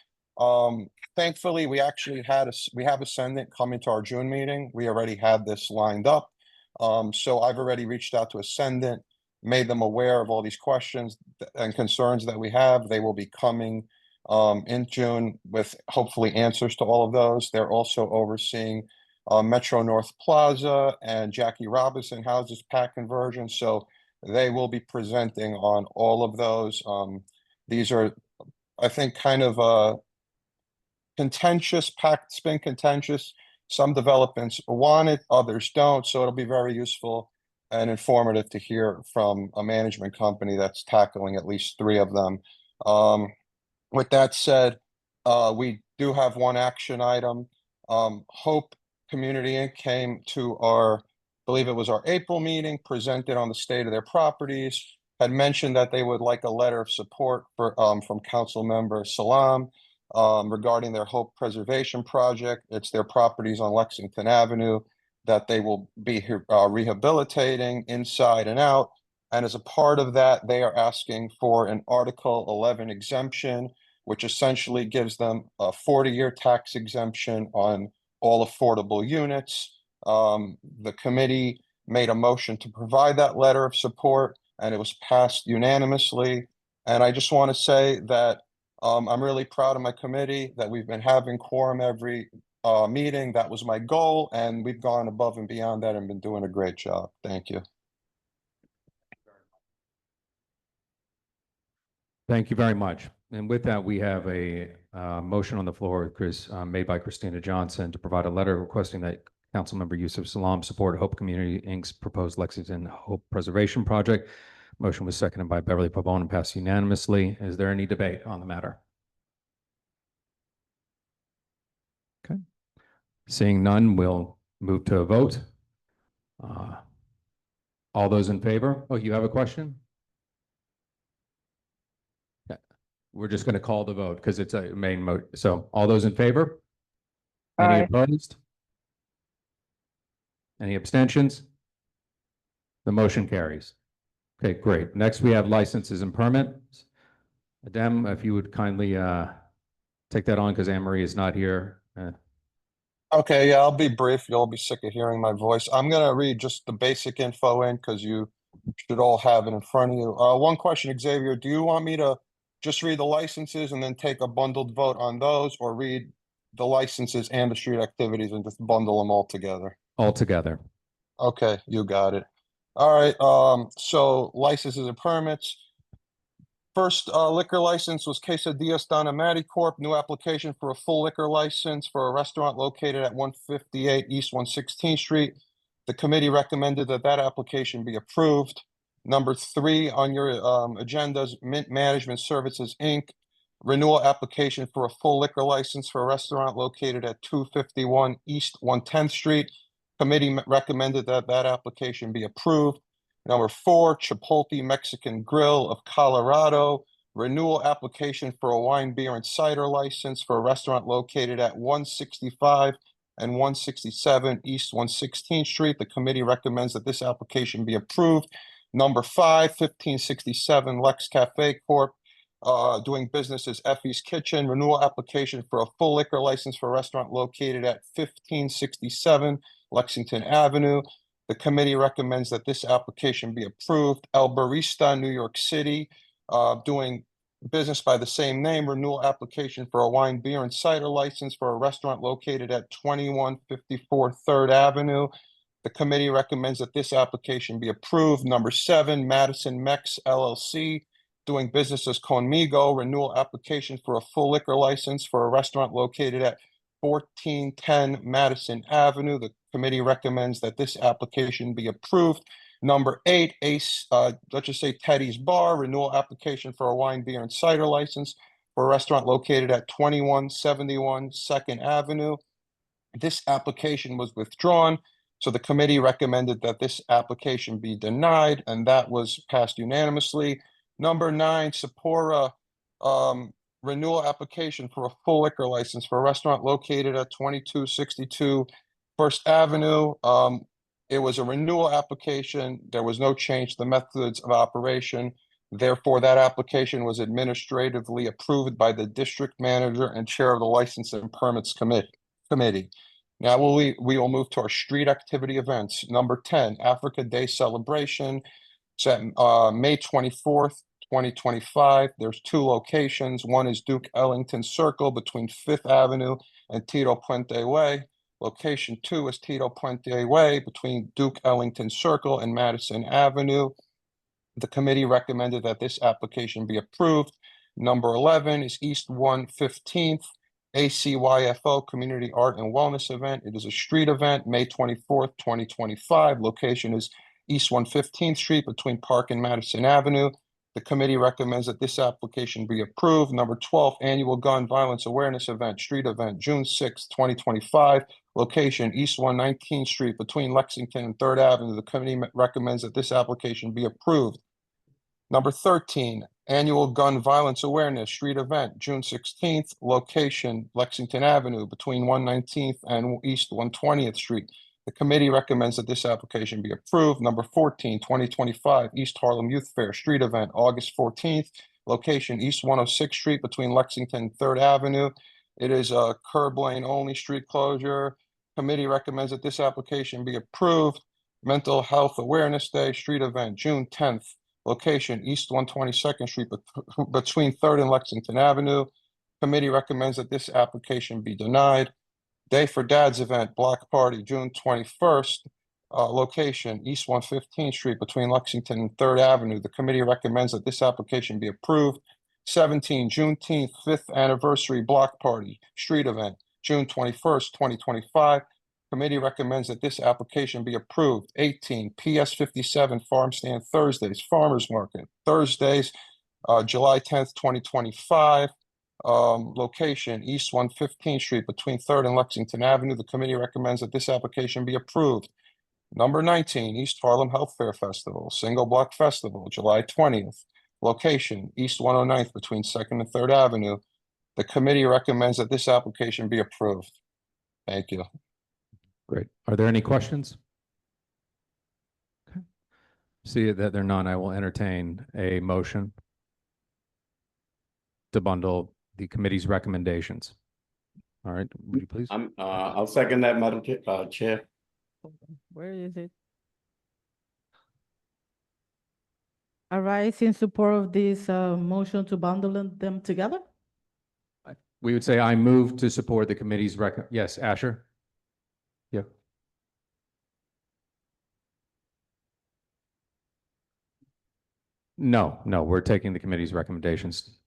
Thankfully, we actually we have Ascendant come into our June meeting. We already had this lined up. So I've already reached out to Ascendant, made them aware of all these questions and concerns that we have. They will be coming in June with hopefully answers to all of those. They're also overseeing Metro North Plaza and Jackie Robinson Houses PAC conversion. So they will be presenting on all of those. These are, I think, kind of contentious. PACT's been contentious. Some developments want it, others don't. So it'll be very useful and informative to hear from a management company that's tackling at least three of them. With that said, we do have one action item. Hope Community Inc. came to our, I believe it was our April meeting, presented on the state of their properties, had mentioned that they would like a letter of support for, from Council Member Salam regarding their Hope Preservation Project. It's their properties on Lexington Avenue that they will be rehabilitating inside and out. And as a part of that, they are asking for an Article 11 exemption, which essentially gives them a 40-year tax exemption on all affordable units. The committee made a motion to provide that letter of support, and it was passed unanimously. And I just want to say that I'm really proud of my committee, that we've been having quorum every meeting. That was my goal, and we've gone above and beyond that and been doing a great job. Thank you. Thank you very much. And with that, we have a motion on the floor, Chris, made by Christina Johnson to provide a letter requesting that Councilmember Yusuf Salam support Hope Community Inc.'s proposed Lexington Hope Preservation Project. Motion was seconded by Beverly Pavone and passed unanimously. Is there any debate on the matter? Okay. Seeing none, we'll move to a vote. All those in favor? Oh, you have a question? Yeah. We're just going to call the vote because it's a main vote. So all those in favor? Any Aye. opposed? Any abstentions? The motion carries. Okay, great. Next, we have licenses and permits. Adem, if you would kindly take that on because Anne Marie is not here. Okay, yeah, I'll be brief. You'll be sick of hearing my voice. I'm gonna read just the basic info in because you should all have it in front of you. One question, Xavier, do you want me to just read the licenses and then take a bundled vote on those, or read the licenses and the street activities and just bundle them all together? All together. Okay, you got it. All right, so licenses and permits. First liquor license was Quesadillas Don Amati Corp., new application for a full liquor license for a restaurant located at 158 East 116th Street. The committee recommended that that application be approved. Number 3 on your agendas, Mint Management Services, Inc., renewal application for a full liquor license for a restaurant located at 251 East 110th Street. Committee recommended that that application be approved. Number 4, Chipotle Mexican Grill of Colorado, renewal application for a wine, beer, and cider license for a restaurant located at 165 and 167 East 116th Street. The committee recommends that this application be approved. Number 5, 1567 Lex Cafe Corp., doing business as Effie's Kitchen, renewal application for a full liquor license for a restaurant located at 1567 Lexington Avenue. The committee recommends that this application be approved. El Barista, New York City, doing business by the same name, renewal application for a wine, beer, and cider license for a restaurant located at 2154 3rd Avenue. The committee recommends that this application be approved. Number 7, Madison Mex LLC, doing business as Conmigo, renewal application for a full liquor license for a restaurant located at 1410 Madison Avenue. The committee recommends that this application be approved. Number 8, Ace, let's just say Teddy's Bar, renewal application for a wine, beer, and cider license for a restaurant located at 2171 2nd Avenue. This application was withdrawn, so the committee recommended that this application be denied, and that was passed unanimously. Number 9, Sephora, renewal application for a full liquor license for a restaurant located at 2262 First Avenue. It was a renewal application. There was no change to the methods of operation. Therefore, that application was administratively approved by the district manager and chair of the License and Permits Committee. Now we will move to our street activity events. Number 10, Africa Day celebration. It's at May 24th, 2025. There's 2 locations. One is Duke Ellington Circle between 5th Avenue and Tito Puente Way. Location 2 is Tito Puente Way between Duke Ellington Circle and Madison Avenue. The committee recommended that this application be approved. Number 11 is East 115th ACYFO Community Art and Wellness Event. It is a street event, May 24th, 2025. Location is East 115th Street between Park and Madison Avenue. The committee recommends that this application be approved. Number 12, Annual Gun Violence Awareness Event, street event, June 6th, 2025. Location, East 119th Street between Lexington and 3rd Avenue. The committee recommends that this application be approved. Number 13, Annual Gun Violence Awareness Street Event, June 16th. Location, Lexington Avenue between 119th and East 120th Street. The committee recommends that this application be approved. Number 14, 2025 East Harlem Youth Fair Street Event, August 14th. Location, East 106th Street between Lexington and 3rd Avenue. It is a curb lane only street closure. Committee recommends that this application be approved. Mental Health Awareness Day Street Event, June 10th. Location, East 122nd Street between 3rd and Lexington Avenue. Committee recommends that this application be denied. Day for Dads event, Block Party, June 21st. Location, East 115th Street between Lexington and 3rd Avenue. The committee recommends that this application be approved. 17, Juneteenth, 5th Anniversary Block Party, Street Event, June 21st, 2025. Committee recommends that this application be approved. 18, PS 57 Farm Stand Thursdays, Farmers Market, Thursdays, July 10th, 2025. Location, East 115th Street between 3rd and Lexington Avenue. The committee recommends that this application be approved. Number 19, East Harlem Health Fair Festival, Single Block Festival, July 20th. Location, East 109th between 2nd and 3rd Avenue. The committee recommends that this application be approved. Thank you. Great. Are there any questions? Okay. See that there are none, I will entertain a motion to bundle the committee's recommendations. All right, would you please? I'll second that, Madam Chair. Where is it? All right, in support of this motion to bundle them together? We would say I move to support the committee's yes, Asher? Yeah. No, we're taking the committee's recommendations.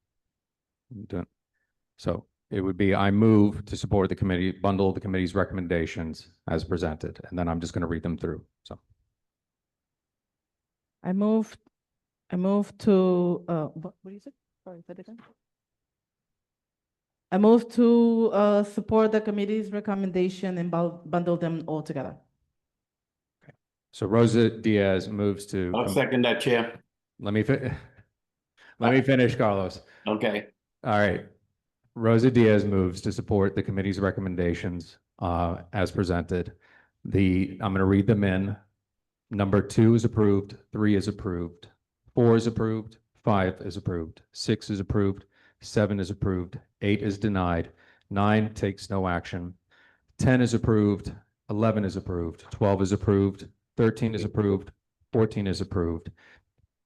So it would be, I move to support the committee, bundle the committee's recommendations as presented, and then I'm just going to read them through. So I move to, what is it? Sorry, say it again. I move to support the committee's recommendation and bundle them all together. So Rosa Diaz moves to. I'll second that, Chair. Let me finish, Carlos. Okay. All right. Rosa Diaz moves to support the committee's recommendations as presented. I'm going to read them in. Number 2 is approved, 3 is approved, 4 is approved, 5 is approved, 6 is approved, 7 is approved, 8 is denied, 9 takes no action, 10 is approved, 11 is approved, 12 is approved, 13 is approved, 14 is approved,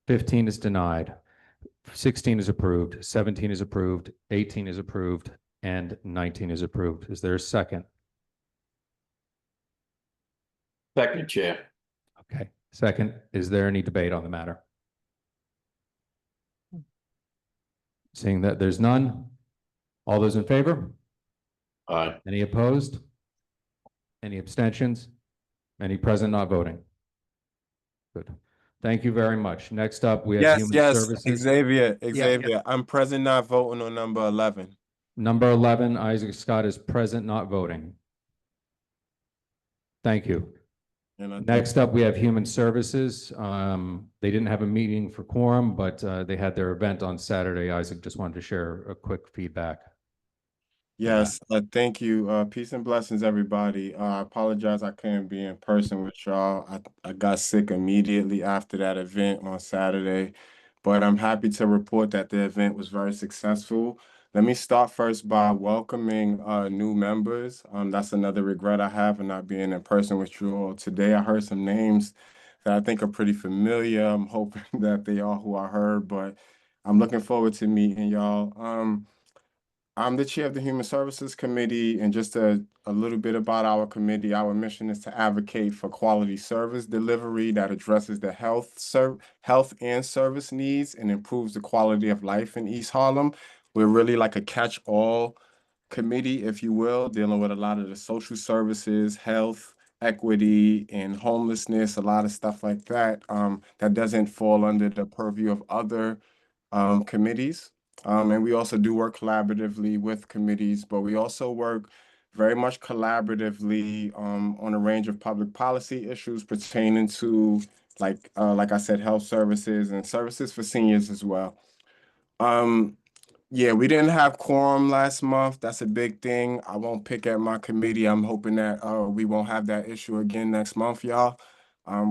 15 is denied, 16 is approved, 17 is approved, 18 is approved, and 19 is approved. Is there a second? Second, Chair. Okay. Second, is there any debate on the matter? Seeing that there's none, all those in favor? Aye. Any opposed? Any abstentions? Any present not voting? Good. Thank you very much. Next up, we have Human Services. Xavier, Yeah. I'm present not voting on number 11. Number 11, Isaac Scott is present not voting. Thank you. Next up, we have Human Services. They didn't have a meeting for quorum, but they had their event on Saturday. Isaac just wanted to share a quick feedback. Yes, thank you. Peace and blessings, everybody. I apologize I couldn't be in person with y'all. I got sick immediately after that event on Saturday, but I'm happy to report that the event was very successful. Let me start first by welcoming new members. That's another regret I have in not being in person with you all today. I heard some names that I think are pretty familiar. I'm hoping that they are who I heard, but I'm looking forward to meeting y'all. I'm the chair of the Human Services Committee, and just a little bit about our committee. Our mission is to advocate for quality service delivery that addresses the health and service needs and improves the quality of life in East Harlem. We're really like a catch-all committee, if you will, dealing with a lot of the social services, health, equity, and homelessness, a lot of stuff like that, that doesn't fall under the purview of other committees. And we also do work collaboratively with committees, but we also work very much collaboratively on a range of public policy issues pertaining to, like I said, health services and services for seniors as well. Yeah, we didn't have quorum last month. That's a big thing. I won't pick at my committee. I'm hoping that we won't have that issue again next month, y'all.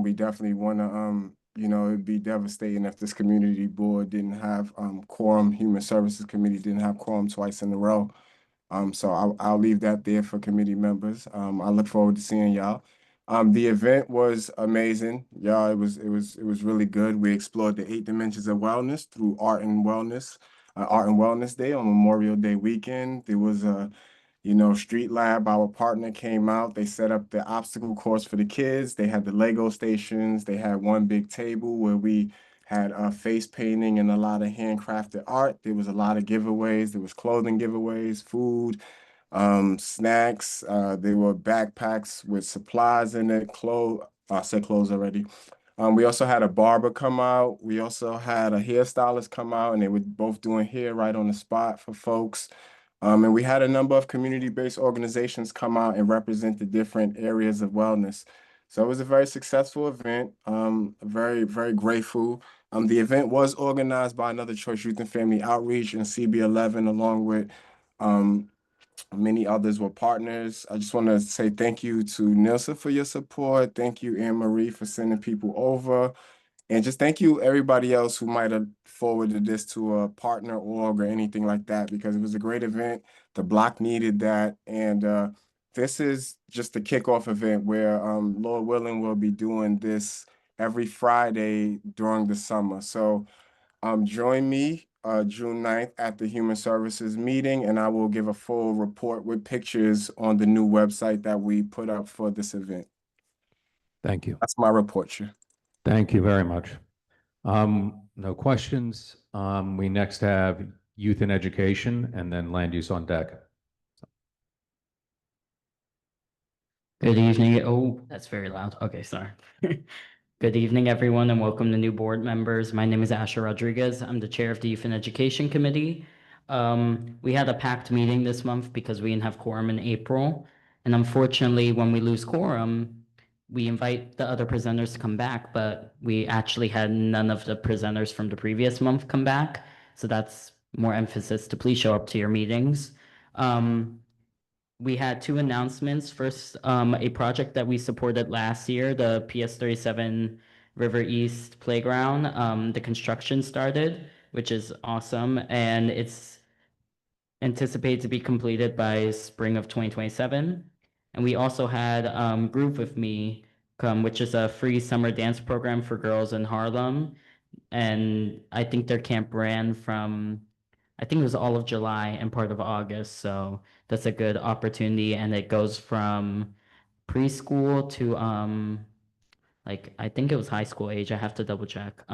We definitely want to, it'd be devastating if this community board didn't have quorum, Human Services Committee didn't have quorum twice in a row. So I'll leave that there for committee members. I look forward to seeing y'all. The event was amazing. Y'all, it was really good. We explored the 8 dimensions of wellness through art and wellness Day on Memorial Day weekend. There was a Street Lab, our partner, came out. They set up the obstacle course for the kids. They had the Lego stations. They had one big table where we had face painting and a lot of handcrafted art. There was a lot of giveaways. There was clothing giveaways, food, snacks. There were backpacks with supplies in it, clothes. I said clothes already. We also had a barber come out. We also had a hairstylist come out, and they were both doing hair right on the spot for folks. And we had a number of community-based organizations come out and represent the different areas of wellness. So it was a very successful event. Very, very grateful. The event was organized by Another Choice Youth and Family Outreach and CB11, along with many others were partners. I just want to say thank you to Nilsa for your support. Thank you, Anne Marie, for sending people over. And just thank you everybody else who might have forwarded this to a partner org or anything like that, because it was a great event. The block needed that. And this is just a kickoff event where Lord willing, we'll be doing this every Friday during the summer. So join me June 9th at the Human Services meeting, and I will give a full report with pictures on the new website that we put up for this event. Thank you. That's my report, Chair. Thank you very much. No questions. We next have youth and education and then land use on deck. Good evening. Oh, that's very loud. Okay, sorry. Good evening, everyone, and welcome to new board members. My name is Asher Rodriguez. I'm the chair of the Youth and Education Committee. We had a packed meeting this month because we didn't have quorum in April. And unfortunately, when we lose quorum, we invite the other presenters to come back, but we actually had none of the presenters from the previous month come back. So that's more emphasis to please show up to your meetings. We had two announcements. First, a project that we supported last year, the PS37 River East Playground. The construction started, which is awesome, and it's anticipated to be completed by spring of 2027. And we also had Groove With Me come, which is a free summer dance program for girls in Harlem. And I think their camp ran from, I think it was all of July and part of August. So that's a good opportunity. And it goes from preschool to like I think it was high school age. I have to double check.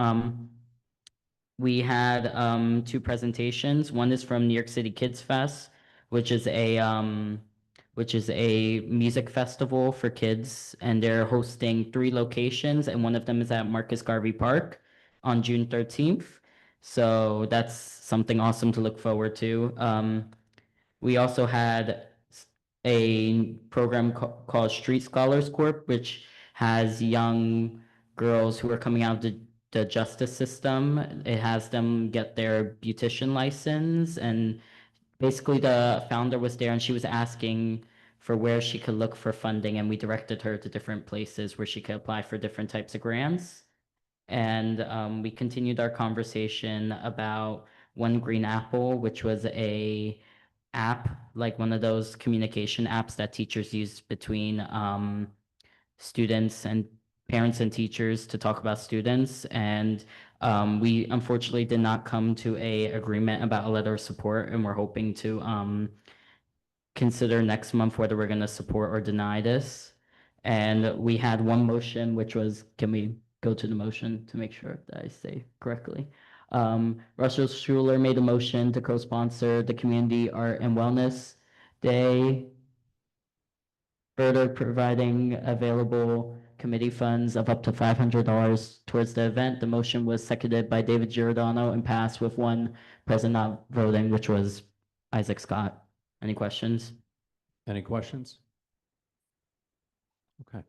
We had two presentations. One is from New York City Kids Fest, which is a music festival for kids, and they're hosting 3 locations, and one of them is at Marcus Garvey Park on June 13th. So that's something awesome to look forward to. We also had a program called Street Scholars Corp, which has young girls who are coming out of the justice system. It has them get their beautician license, and basically the founder was there and she was asking for where she could look for funding, and we directed her to different places where she could apply for different types of grants. And we continued our conversation about One Green Apple, which was a app, like one of those communication apps that teachers use between students and parents and teachers to talk about students. And we unfortunately did not come to a agreement about a letter of support, and we're hoping to consider next month whether we're going to support or deny this. And we had one motion, which was, can we go to the motion to make sure that I say correctly? Russell Schuler made a motion to co-sponsor the Community Art and Wellness Day, further providing available committee funds of up to $500 towards the event. The motion was seconded by David Giordano and passed with one present not voting, which was Isaac Scott. Any questions? Any questions? Okay.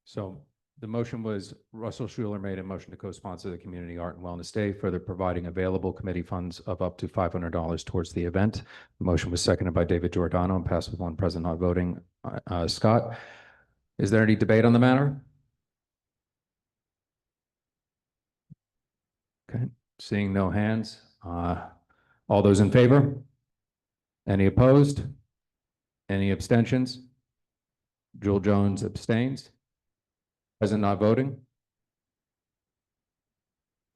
So the motion was Russell Schuler made a motion to co-sponsor the Community Art and Wellness Day, further providing available committee funds of up to $500 towards the event. The motion was seconded by David Giordano and passed with one present not voting, Scott. Is there any debate on the matter? Okay, seeing no hands. All those in favor? Any opposed? Any abstentions? Jewel Jones abstains. Present not voting.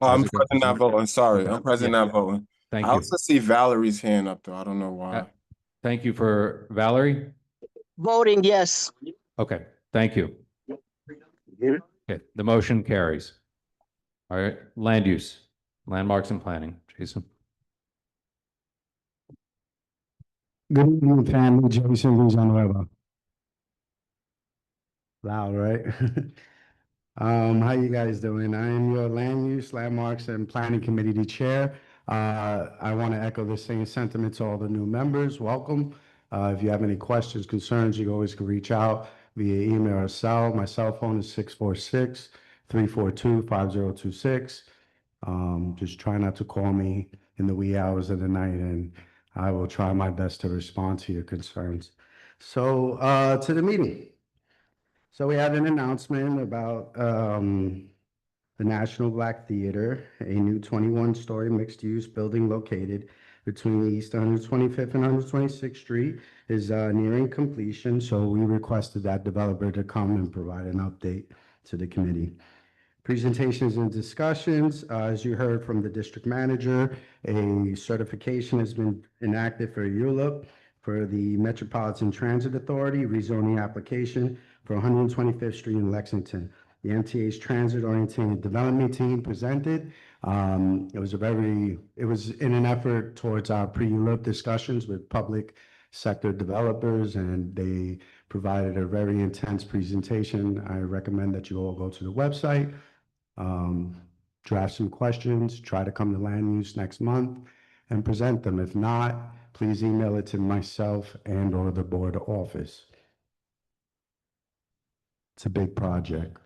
I'm Isaac present not voting. Sorry, I'm present Yeah. not voting. Thank I you. also see Valerie's hand up though. I don't know why. Thank you for Valerie. Voting yes. Okay, thank you. Okay, the motion carries. All right, land use, landmarks and planning, Jason. Good evening, family. Jason Villanueva. Loud, right? How you guys doing? I am your Land Use, Landmarks, and Planning Committee Chair. I want to echo the same sentiment to all the new members. Welcome. If you have any questions, concerns, you always can reach out via email or cell. My cell phone is 646-342-5026. Just try not to call me in the wee hours of the night, and I will try my best to respond to your concerns. So, to the meeting. So we had an announcement about the National Black Theater, a new 21-story mixed-use building located between East 125th and 126th Street is nearing completion. So we requested that developer to come and provide an update to the committee. Presentations and discussions, as you heard from the district manager, a certification has been enacted for ULUP for the Metropolitan Transit Authority rezoning application for 125th Street in Lexington. The MTA's Transit Oriented Development Team presented. It was in an effort towards our pre-ULUP discussions with public sector developers, and they provided a very intense presentation. I recommend that you all go to the website, draft some questions, try to come to land use next month and present them. If not, please email it to myself and or the board office. It's a big project.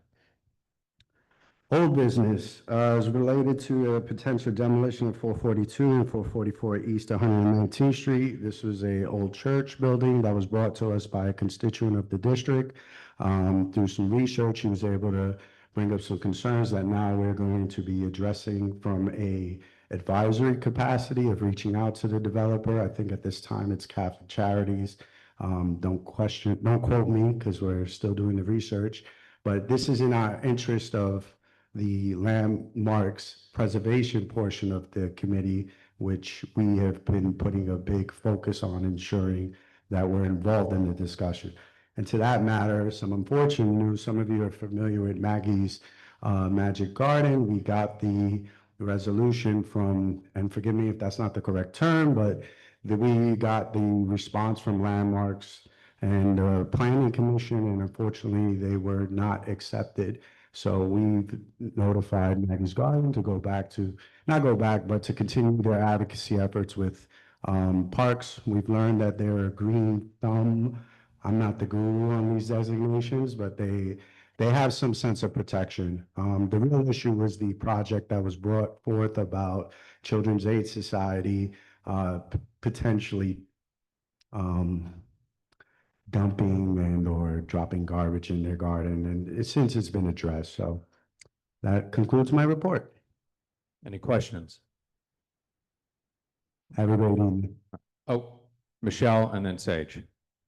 Old business is related to a potential demolition of 442 and 444 East 119th Street. This was a old church building that was brought to us by a constituent of the district. Through some research, he was able to bring up some concerns that now we're going to be addressing from a advisory capacity of reaching out to the developer. I think at this time it's Catholic Charities. Don't quote me because we're still doing the research, but this is in our interest of the landmarks preservation portion of the committee, which we have been putting a big focus on ensuring that we're involved in the discussion. And to that matter, some unfortunate news, some of you are familiar with Maggie's Magic Garden. We got the resolution from, and forgive me if that's not the correct term, but we got the response from Landmarks and Planning Commission, and unfortunately they were not accepted. So we've notified Maggie's Garden to go back to, not go back, but to continue their advocacy efforts with parks. We've learned that they're a green thumb. I'm not the guru on these designations, but they have some sense of protection. The real issue was the project that was brought forth about Children's Aid Society potentially dumping and or dropping garbage in their garden, and since it's been addressed. So that concludes my report. Any questions? Everybody. Oh, Michelle and then Sage.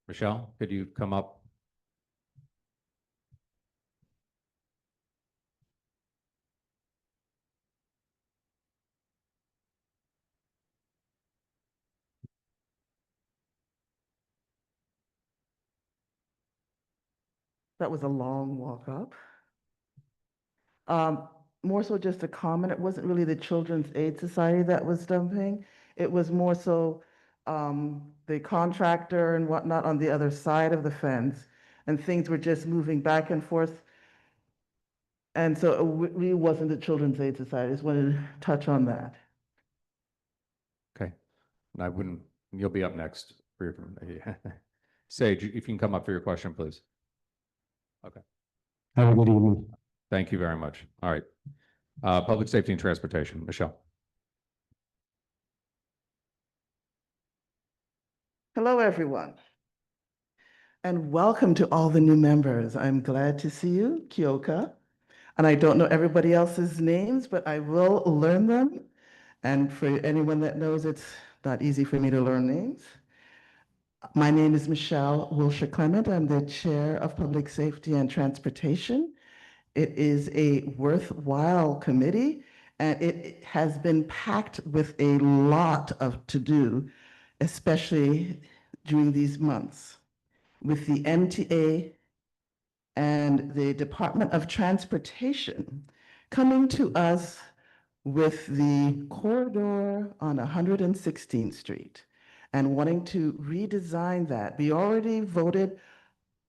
Michelle, could you come up? That was a long walk up. More so just a comment. It wasn't really the Children's Aid Society that was dumping. It was more so the contractor and whatnot on the other side of the fence, and things were just moving back and forth. And so it really wasn't the Children's Aid Society. I just wanted to touch on that. Okay. And you'll be up next for your, Sage, if you can come up for your question, please. Okay. Have a good evening. Thank you very much. All right. Public safety and transportation, Michelle. Hello, everyone. And welcome to all the new members. I'm glad to see you, Kyoka. And I don't know everybody else's names, but I will learn them. And for anyone that knows, it's not easy for me to learn names. My name is Michelle Wilshire Clement. I'm the Chair of Public Safety and Transportation. It is a worthwhile committee, and it has been packed with a lot of to-do, especially during these months, with the MTA and the Department of Transportation coming to us with the corridor on 116th Street and wanting to redesign that. We already voted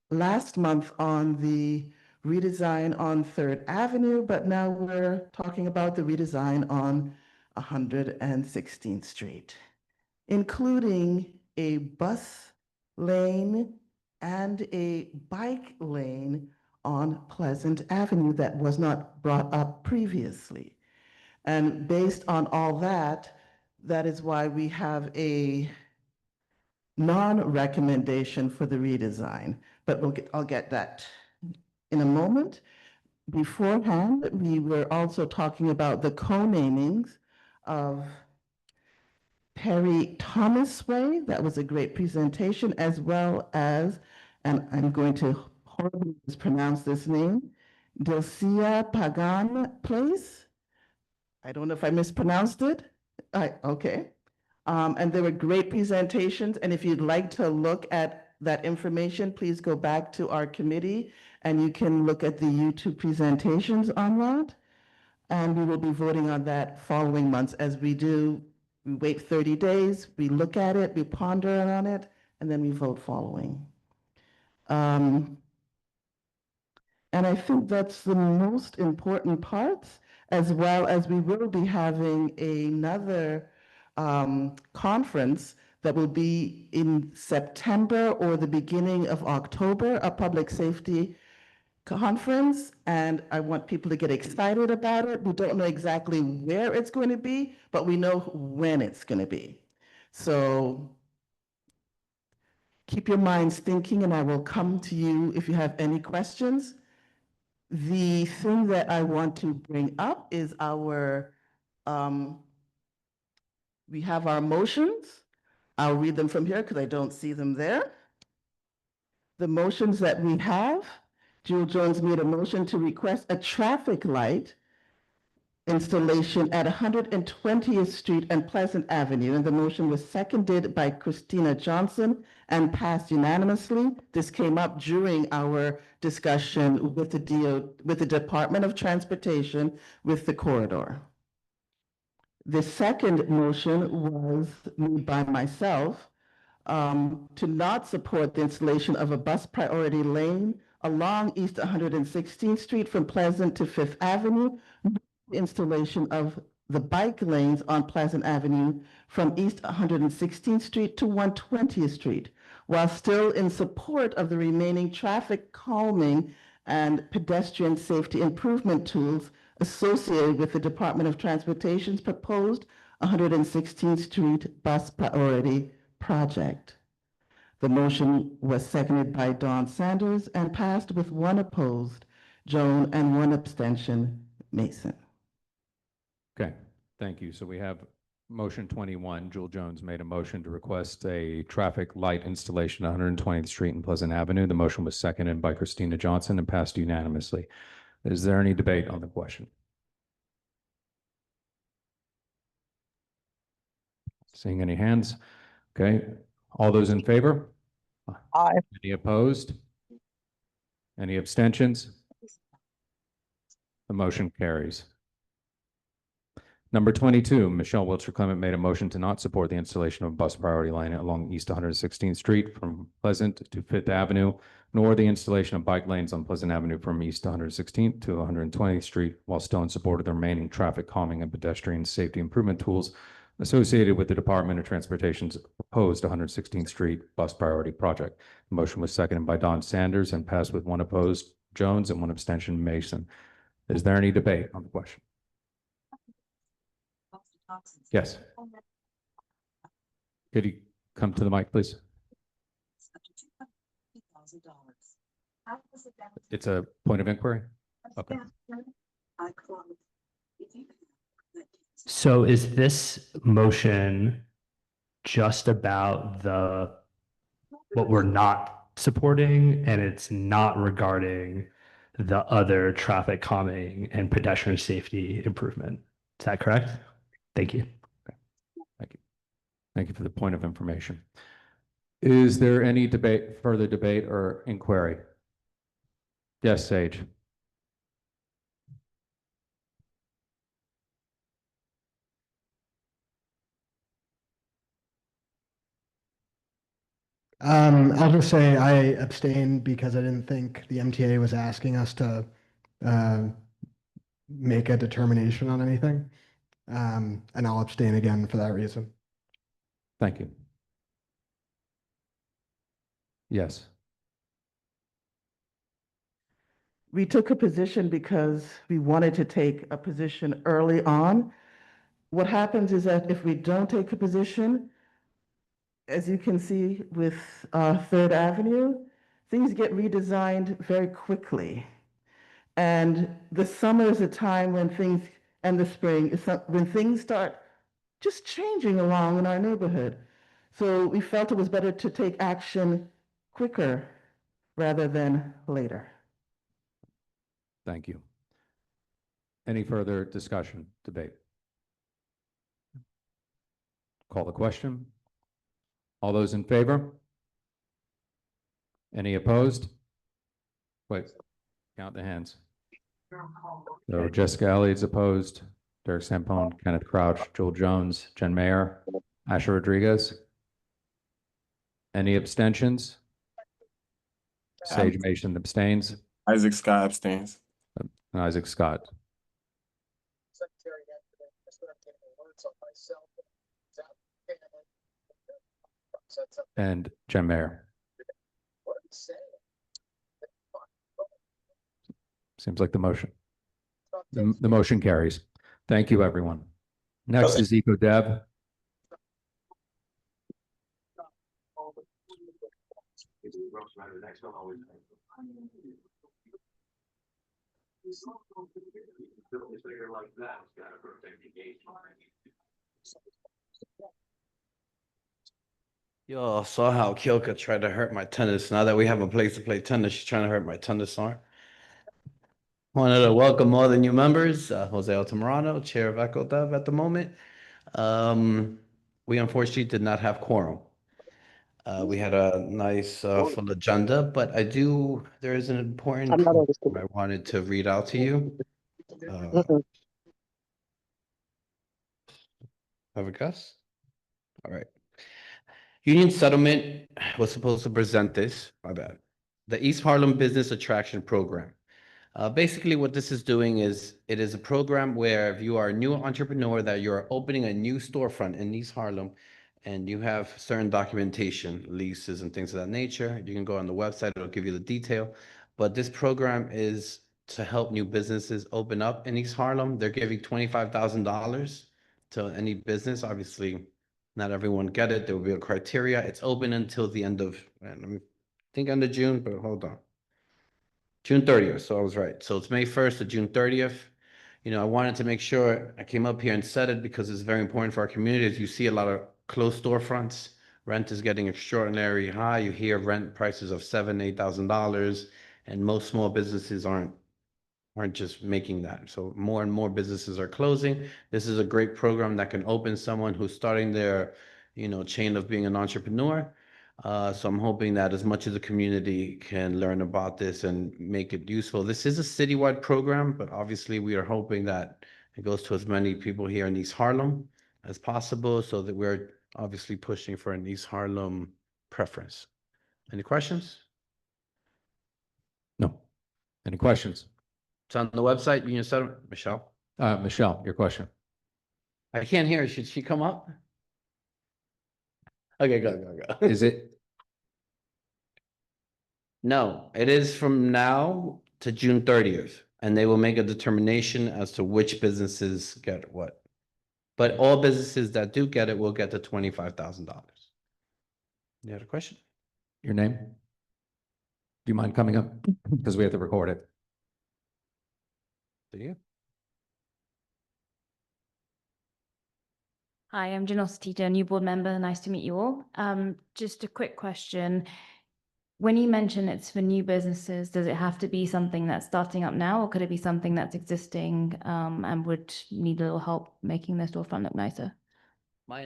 last month on the redesign on Third Avenue, but now we're talking about the redesign on 116th Street, including a bus lane and a bike lane on Pleasant Avenue that was not brought up previously. And based on all that, that is why we have a non-recommendation for the redesign, but I'll get that in a moment. Beforehand, we were also talking about the co-namings of Perry Thomas Way. That was a great presentation, as well as, and I'm going to horribly mispronounce this name, Delcia Pagan Place. I don't know if I mispronounced it. Okay. And there were great presentations. And if you'd like to look at that information, please go back to our committee and you can look at the YouTube presentations on that. And we will be voting on that following months as we do. We wait 30 days, we look at it, we ponder on it, and then we vote following. And I think that's the most important parts, as well as we will be having another conference that will be in September or the beginning of October, a public safety conference, and I want people to get excited about it. We don't know exactly where it's going to be, but we know when it's going to be. So keep your minds thinking, and I will come to you if you have any questions. The thing that I want to bring up is we have our motions. I'll read them from here because I don't see them there. The motions that we have, Jewel Jones made a motion to request a traffic light installation at 120th Street and Pleasant Avenue, and the motion was seconded by Christina Johnson and passed unanimously. This came up during our discussion with the Department of Transportation with the corridor. The second motion was made by myself to not support the installation of a bus priority lane along East 116th Street from Pleasant to Fifth Avenue, installation of the bike lanes on Pleasant Avenue from East 116th Street to 120th Street, while still in support of the remaining traffic calming and pedestrian safety improvement tools associated with the Department of Transportation's proposed 116th Street bus priority project. The motion was seconded by Dawn Sanders and passed with one opposed, Joan, and one abstention, Mason. Okay, thank you. So we have motion 21. Jewel Jones made a motion to request a traffic light installation at 120th Street and Pleasant Avenue. The motion was seconded by Christina Johnson and passed unanimously. Is there any debate on the question? Seeing any hands? Okay, all those in favor? Aye. Any opposed? Any abstentions? The motion carries. Number 22, Michelle Wiltshire Clement made a motion to not support the installation of a bus priority line along East 116th Street from Pleasant to Fifth Avenue, nor the installation of bike lanes on Pleasant Avenue from East 116th to 120th Street, while still in support of the remaining traffic calming and pedestrian safety improvement tools associated with the Department of Transportation's proposed 116th Street bus priority project. The motion was seconded by Don Sanders and passed with one opposed, Jones, and one abstention, Mason. Is there any debate on the question? Yes. Could you come to the mic, please? It's a point of inquiry? Okay. So is this motion just about what we're not supporting, and it's not regarding the other traffic calming and pedestrian safety improvement? Is that correct? Thank you. Okay. Thank you. Thank you for the point of information. Is there any debate, further debate or inquiry? Yes, Sage. I'll just say I abstained because I didn't think the MTA was asking us to uh, make a determination on anything. And I'll abstain again for that reason. Thank you. Yes. We took a position because we wanted to take a position early on. What happens is that if we don't take a position, as you can see with Third Avenue, things get redesigned very quickly. And the summer is a time when things, and the spring is when things start just changing along in our neighborhood. So we felt it was better to take action quicker rather than later. Thank you. Any further discussion, debate? Call the question. All those in favor? Any opposed? Wait, count the hands. So Jessica Elliott's opposed, Derek Sampone, Kenneth Crouch, Joel Jones, Jen Mayer, Asher Rodriguez. Any abstentions? Sage Mason abstains. Isaac Scott abstains. And Isaac Scott. And Jen Mayer. Seems like the motion. The motion carries. Thank you, everyone. Next is EcoDev. Y'all saw how Kyoka tried to hurt my tennis. Now that we have a place to play tennis, she's trying to hurt my tennis arm. Wanted to welcome all the new members. Jose Altamirano, Chair of EcoDev at the moment. We unfortunately did not have quorum. We had a nice full agenda, but there is an important quote I wanted to read out to you. Have a guess? All right. Union Settlement was supposed to present this, my bad. The East Harlem Business Attraction Program. Basically what this is doing is, it is a program where if you are a new entrepreneur that you're opening a new storefront in East Harlem and you have certain documentation, leases and things of that nature, you can go on the website, it'll give you the detail. But this program is to help new businesses open up in East Harlem. They're giving $25,000 to any business. Obviously, not everyone get it. There will be a criteria. It's open until the end of, let me think end of June, but hold on. June 30th, so I was right. So it's May 1st to June 30th. You know, I wanted to make sure I came up here and said it because it's very important for our community. As you see a lot of closed storefronts, rent is getting extraordinarily high. You hear rent prices of $7,000, $8,000, and most small businesses aren't just making that. So more and more businesses are closing. This is a great program that can open someone who's starting their, chain of being an entrepreneur. So I'm hoping that as much as the community can learn about this and make it useful. This is a citywide program, but obviously we are hoping that it goes to as many people here in East Harlem as possible, so that we're obviously pushing for an East Harlem preference. Any questions? No. Any questions? It's on the website, Union Settlement. Michelle? Michelle, your question. I can't hear her. Should she come up? Okay, go. Is it? No, it is from now to June 30th, and they will make a determination as to which businesses get what. But all businesses that do get it will get the $25,000. You had a question? Your name? Do you mind coming up? Because we have to record it. Do you? Hi, I'm Janelle Satita, new board member. Nice to meet you all. Just a quick question. When you mention it's for new businesses, does it have to be something that's starting up now, or could it be something that's existing and would need a little help making their storefront look nicer? My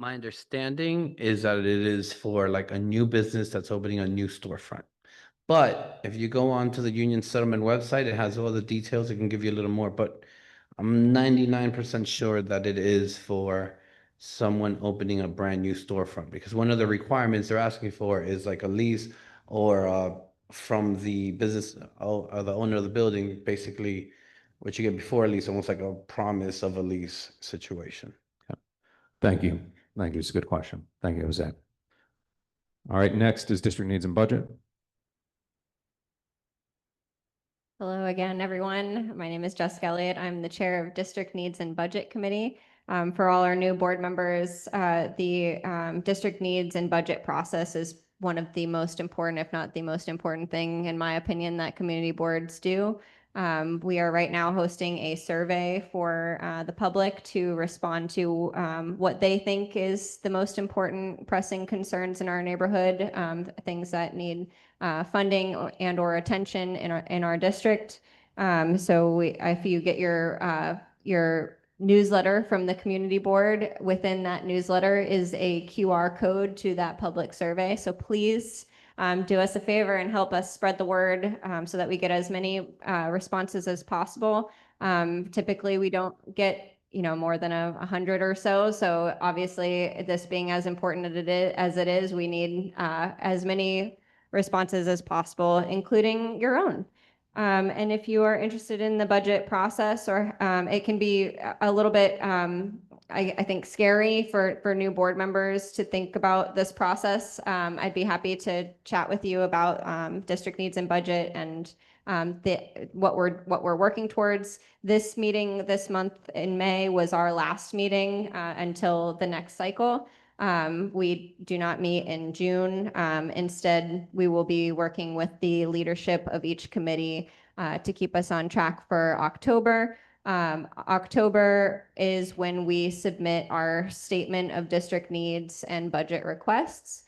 understanding is that it is for like a new business that's opening a new storefront. But if you go on to the Union Settlement website, it has all the details. It can give you a little more, but I'm 99% sure that it is for someone opening a brand new storefront, because one of the requirements they're asking for is like a lease or from the business or the owner of the building, basically what you get before a lease, almost like a promise of a lease situation. Thank you. Thank you. It's a good question. Thank you, Jose. All right, next is district needs and budget. Hello again, everyone. My name is Jessica Elliott. I'm the chair of District Needs and Budget Committee. For all our new board members, the district needs and budget process is one of the most important, if not the most important thing, in my opinion, that community boards do. We are right now hosting a survey for the public to respond to what they think is the most important pressing concerns in our neighborhood, things that need funding and or attention in our district. So if you get your newsletter from the community board, within that newsletter is a QR code to that public survey. So please do us a favor and help us spread the word so that we get as many responses as possible. Typically, we don't get more than 100 or so. So obviously, this being as important as it is, we need as many responses as possible, including your own. And if you are interested in the budget process, or it can be a little bit, I think, scary for new board members to think about this process. I'd be happy to chat with you about district needs and budget and what we're working towards. This meeting this month in May was our last meeting until the next cycle. We do not meet in June. Instead, we will be working with the leadership of each committee to keep us on track for October. October is when we submit our statement of district needs and budget requests.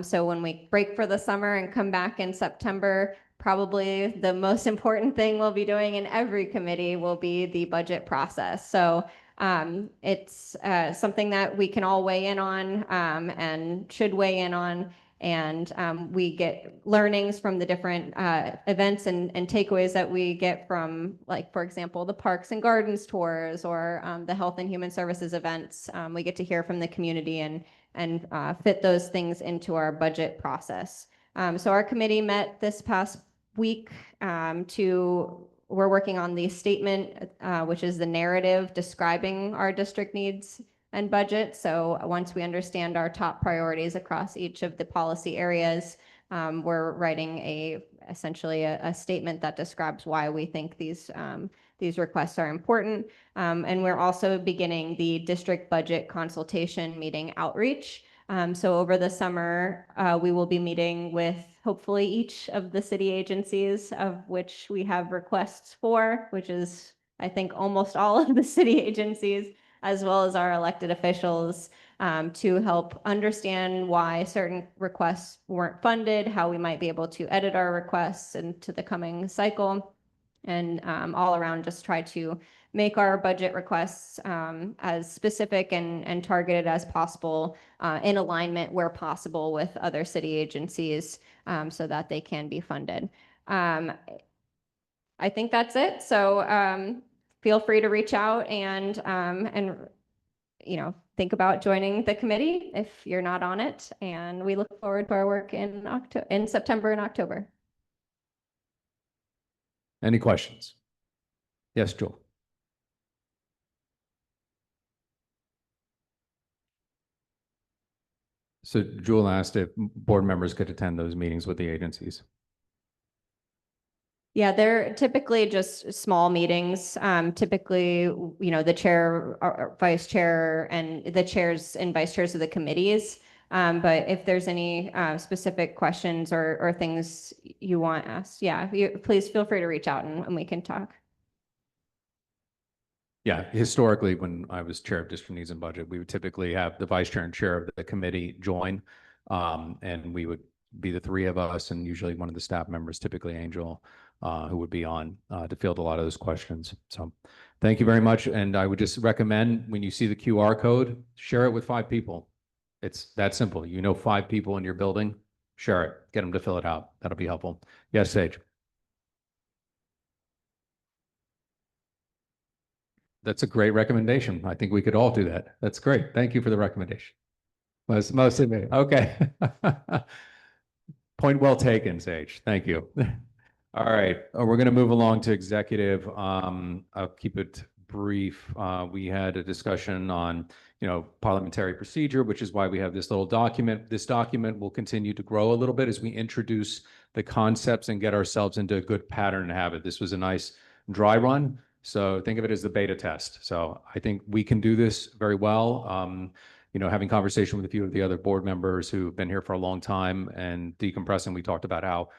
So when we break for the summer and come back in September, probably the most important thing we'll be doing in every committee will be the budget process. So it's something that we can all weigh in on and should weigh in on. And we get learnings from the different events and takeaways that we get from, like, for example, the Parks and Gardens tours or the Health and Human Services events. We get to hear from the community and fit those things into our budget process. So our committee met this past week we're working on the statement, which is the narrative describing our district needs and budget. So once we understand our top priorities across each of the policy areas, we're writing essentially a statement that describes why we think these requests are important. And we're also beginning the district budget consultation meeting outreach. So over the summer, we will be meeting with hopefully each of the city agencies of which we have requests for, which is, I think, almost all of the city agencies, as well as our elected officials, to help understand why certain requests weren't funded, how we might be able to edit our requests into the coming cycle, and all around just try to make our budget requests as specific and targeted as possible, in alignment where possible with other city agencies, so that they can be funded. I think that's it. So feel free to reach out and think about joining the committee if you're not on it. And we look forward to our work in September and October. Any questions? Yes, Joel. So Jewel asked if board members could attend those meetings with the agencies. Yeah, they're typically just small meetings. Typically, the chair, or vice chair, and the chairs and vice chairs of the committees. But if there's any specific questions or things you want asked, yeah, please feel free to reach out and we can talk. Yeah, historically, when I was chair of district needs and budget, we would typically have the vice chair and chair of the committee join, and we would be the three of us, and usually one of the staff members, typically Angel, who would be on to field a lot of those questions. So thank you very much. And I would just recommend, when you see the QR code, share it with 5 people. It's that simple. 5 people in your building, share it, get them to fill it out. That'll be helpful. Yes, Sage. That's a great recommendation. I think we could all do that. That's great. Thank you for the recommendation. Mostly me. Okay. Point well taken, Sage. Thank you. All right, we're going to move along to executive. I'll keep it brief. We had a discussion on, parliamentary procedure, which is why we have this little document. This document will continue to grow a little bit as we introduce the concepts and get ourselves into a good pattern and habit. This was a nice dry run, so think of it as the beta test. So I think we can do this very well. Having conversation with a few of the other board members who've been here for a long time and decompressing, we talked about how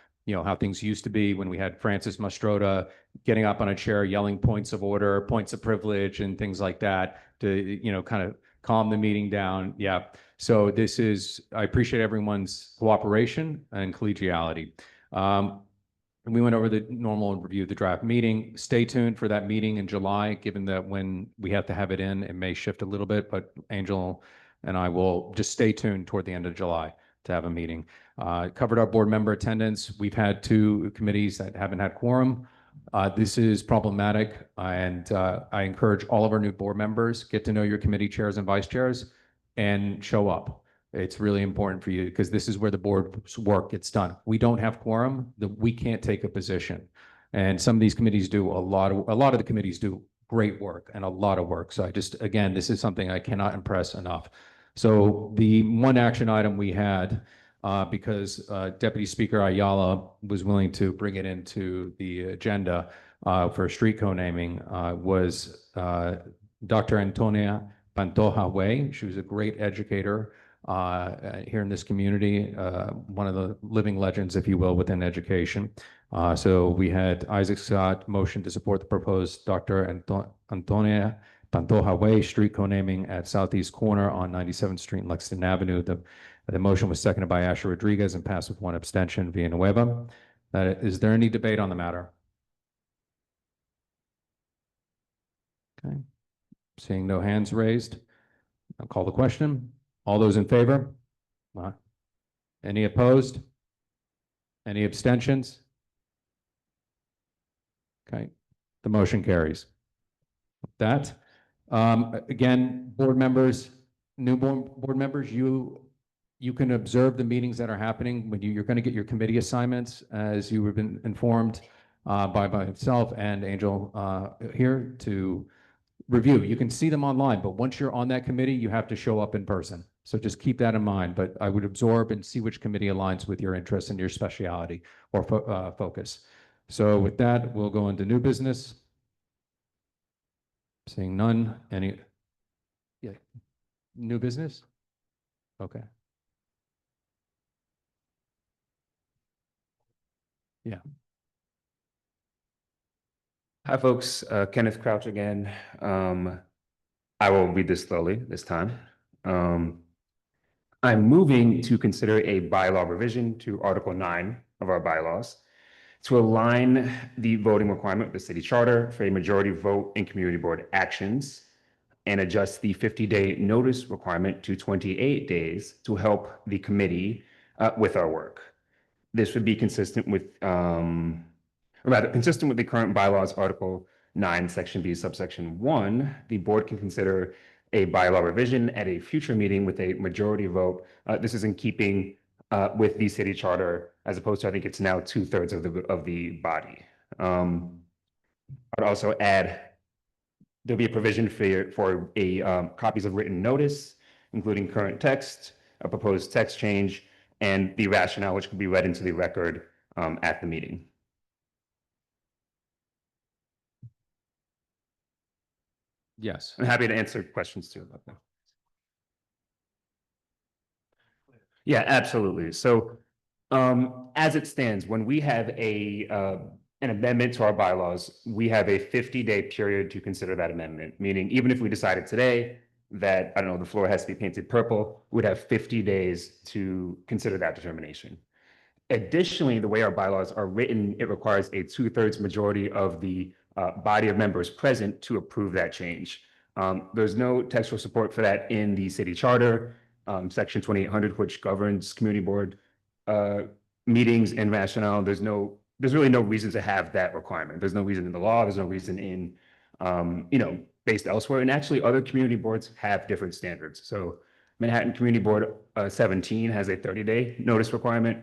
things used to be when we had Francis Mastrota getting up on a chair, yelling points of order, points of privilege, and things like that to, kind of calm the meeting down. Yeah. So I appreciate everyone's cooperation and collegiality. We went over the normal review of the draft meeting. Stay tuned for that meeting in July, given that when we have to have it in, it may shift a little bit, but Angel and I will just stay tuned toward the end of July to have a meeting. Covered our board member attendance. We've had 2 committees that haven't had quorum. This is problematic, and I encourage all of our new board members, get to know your committee chairs and vice chairs and show up. It's really important for you because this is where the board's work gets done. We don't have quorum, we can't take a position. And some of these committees do a lot of the committees do great work and a lot of work. So again, this is something I cannot impress enough. So the one action item we had, because Deputy Speaker Ayala was willing to bring it into the agenda for street co-naming, was Dr. Antonia Pantoja Way. She was a great educator here in this community, one of the living legends, if you will, within education. So we had Isaac Scott motion to support the proposed Dr. Antonia Pantoja Way street co-naming at Southeast Corner on 97th Street and Lexington Avenue. The motion was seconded by Asher Rodriguez and passed with 1 abstention, Villanueva. Is there any debate on the matter? Okay. Seeing no hands raised, I'll call the question. All those in favor? Any opposed? Any abstentions? Okay, the motion carries. That, again, board members, new board members, you can observe the meetings that are happening when you're going to get your committee assignments, as you have been informed by myself and Angel here to review. You can see them online, but once you're on that committee, you have to show up in person. So just keep that in mind, but I would absorb and see which committee aligns with your interests and your speciality or focus. So with that, we'll go into new business. Seeing none, new business? Okay. Yeah. Hi, folks. Kenneth Crouch again. I will read this slowly this time. I'm moving to consider a bylaw revision to Article 9 of our bylaws to align the voting requirement with the city charter for a majority vote in community board actions and adjust the 50-day notice requirement to 28 days to help the committee with our work. This would be consistent with, consistent with the current bylaws, Article 9, Section B, subsection 1. The board can consider a bylaw revision at a future meeting with a majority vote. This is in keeping with the city charter, as opposed to, I think it's now 2/3 of the body. I'd also add, there'll be a provision for copies of written notice, including current text, a proposed text change, and the rationale, which could be read into the record at the meeting. Yes. I'm happy to answer questions too about that. Yeah, absolutely. So as it stands, when we have an amendment to our bylaws, we have a 50-day period to consider that amendment, meaning even if we decided today that, I don't know, the floor has to be painted purple, we'd have 50 days to consider that determination. Additionally, the way our bylaws are written, it requires a 2/3 majority of the body of members present to approve that change. There's no textual support for that in the city charter, Section 2800, which governs community board meetings and rationale. There's really no reason to have that requirement. There's no reason in the law. There's no reason in, based elsewhere. And actually, other community boards have different standards. So Manhattan Community Board 17 has a 30-day notice requirement.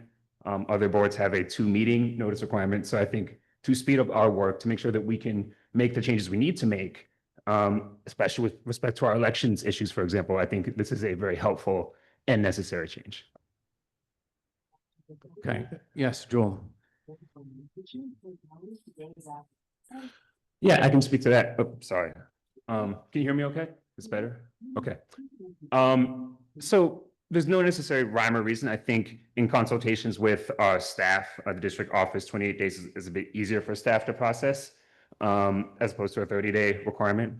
Other boards have a 2-meeting notice requirement. So I think to speed up our work, to make sure that we can make the changes we need to make, especially with respect to our elections issues, for example, I think this is a very helpful and necessary change. Okay, yes, Joel. Yeah, I can speak to that. Oh, sorry. Can you hear me okay? It's better? Okay. So there's no necessary rhyme or reason. I think in consultations with our staff, the district office, 28 days is a bit easier for staff to process, as opposed to a 30-day requirement.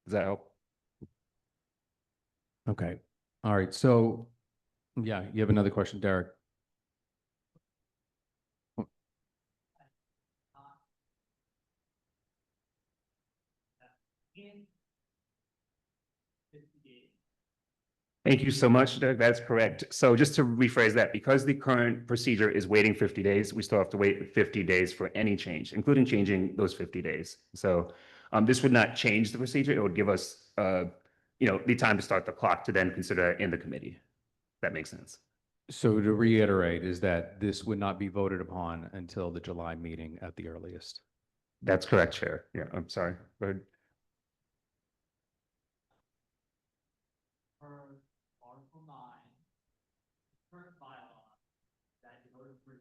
Does that help? Okay, all right, so, yeah, you have another question, Derek? Thank you so much, Doug. That's correct. So just to rephrase that, because the current procedure is waiting 50 days, we still have to wait 50 days for any change, including changing those 50 days. So this would not change the procedure. It would give us, the time to start the clock to then consider in the committee. That makes sense. So to reiterate, is that this would not be voted upon until the July meeting at the earliest? That's correct, Chair. Yeah, I'm sorry. Go ahead. Article 9, current bylaw, that in order for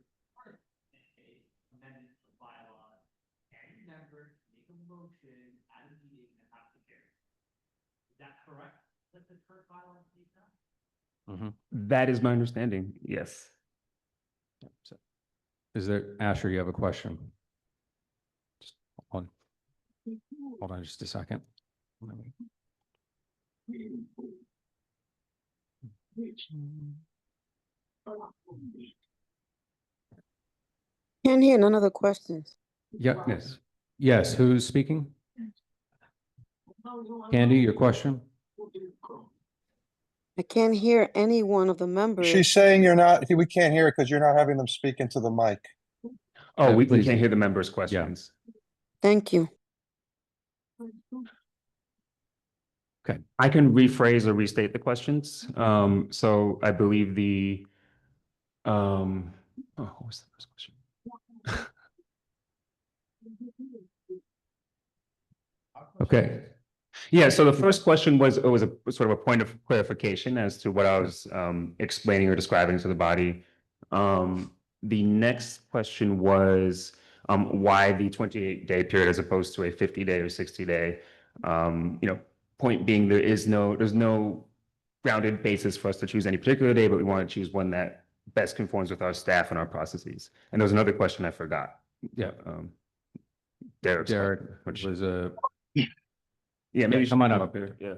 amendment to bylaw, any member can make a motion at a meeting and have to carry. Is that correct? That the current bylaw states that? That is my understanding. Yes. Is there, Asher, you have a question? Just hold on just a second. Can't hear none of the questions. Yeah, yes, who's speaking? Candy, your question? I can't hear any one of the members. She's saying we can't hear it because you're not having them speak into the mic. Oh, we please. can't hear the members' questions. Thank you. Okay. I can rephrase or restate the questions. So I believe what was the first question? Okay. Yeah, so the first question was, it was a sort of a point of clarification as to what I was explaining or describing to the body. The next question was why the 28-day period as opposed to a 50-day or 60-day. Point being, there's no grounded basis for us to choose any particular day, but we want to choose one that best conforms with our staff and our processes. And there was another question I forgot. Yeah. Derek was a. Yeah, maybe you should come on come up. up here. Yeah.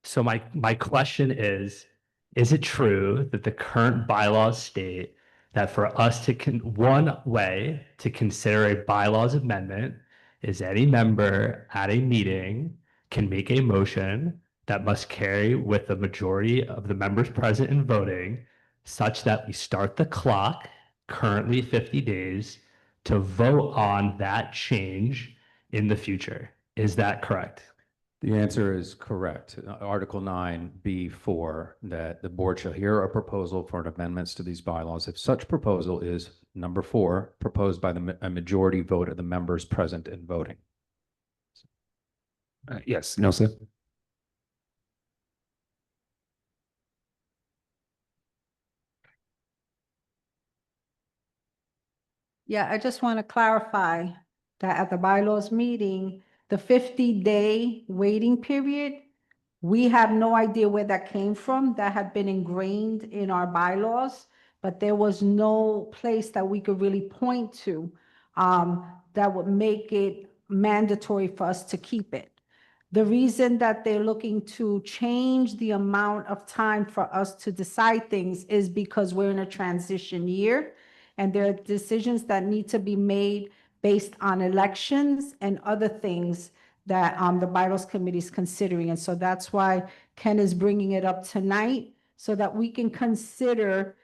So my question is it true that the current bylaws state that for us to one way to consider a bylaws amendment is any member at a meeting can make a motion that must carry with the majority of the members present and voting such that we start the clock, currently 50 days, to vote on that change in the future. Is that correct? The answer is correct. Article 9B4, that the board shall hear a proposal for amendments to these bylaws if such proposal is, number 4, proposed by a majority vote of the members present and voting. Yes, Nelson. Yeah, I just want to clarify that at the bylaws meeting, the 50-day waiting period, we have no idea where that came from. That had been ingrained in our bylaws, but there was no place that we could really point to that would make it mandatory for us to keep it. The reason that they're looking to change the amount of time for us to decide things is because we're in a transition year. And there are decisions that need to be made based on elections and other things that the bylaws committee is considering. And so that's why Ken is bringing it up tonight so that we can consider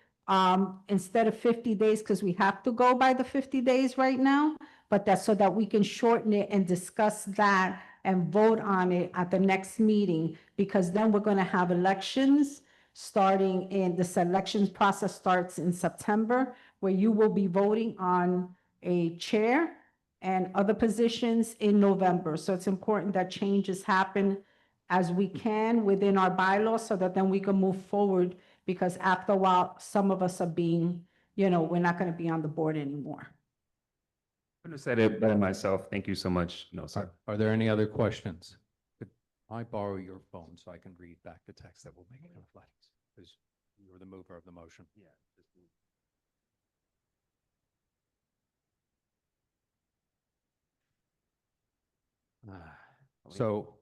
instead of 50 days, because we have to go by the 50 days right now, but that's so that we can shorten it and discuss that and vote on it at the next meeting, because then we're going to have elections starting in, the selections process starts in September, where you will be voting on a chair and other positions in November. So it's important that changes happen as we can within our bylaws so that then we can move forward, because after a while, some of us are being, we're not going to be on the board anymore. Could have said it better myself. Thank you so much. No, sir. Are there any other questions? Could I borrow your phone so I can read back the text that will make it reflect? Because you're the mover of the motion. Yeah. So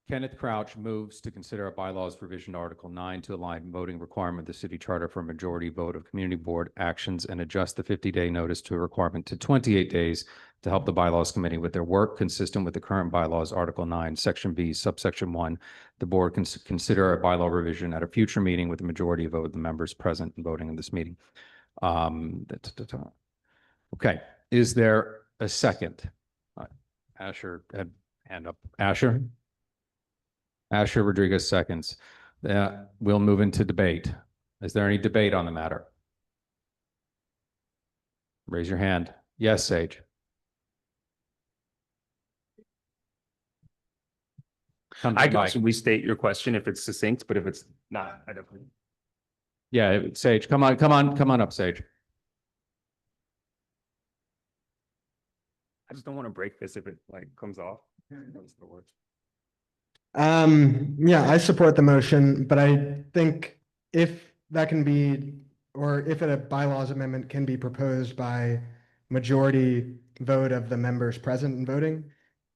Kenneth Crouch moves to consider a bylaws revision to Article 9 to align voting requirement of the city charter for a majority vote of community board actions and adjust the 50-day notice to a requirement to 28 days to help the bylaws committee with their work consistent with the current bylaws, Article 9, Section B, subsection 1. The board can consider a bylaw revision at a future meeting with the majority vote of the members present and voting in this meeting. Okay, is there a second? Asher had hand up. Asher? Asher Rodriguez seconds. We'll move into debate. Is there any debate on the matter? Raise your hand. Yes, Sage. I guess restate your question if it's succinct, but if it's not, I definitely. Yeah, Sage, come on up, Sage. I just don't want to break this if it like comes off. That's the worst. Yeah, I support the motion, but I think if that can be, or if a bylaws amendment can be proposed by majority vote of the members present and voting,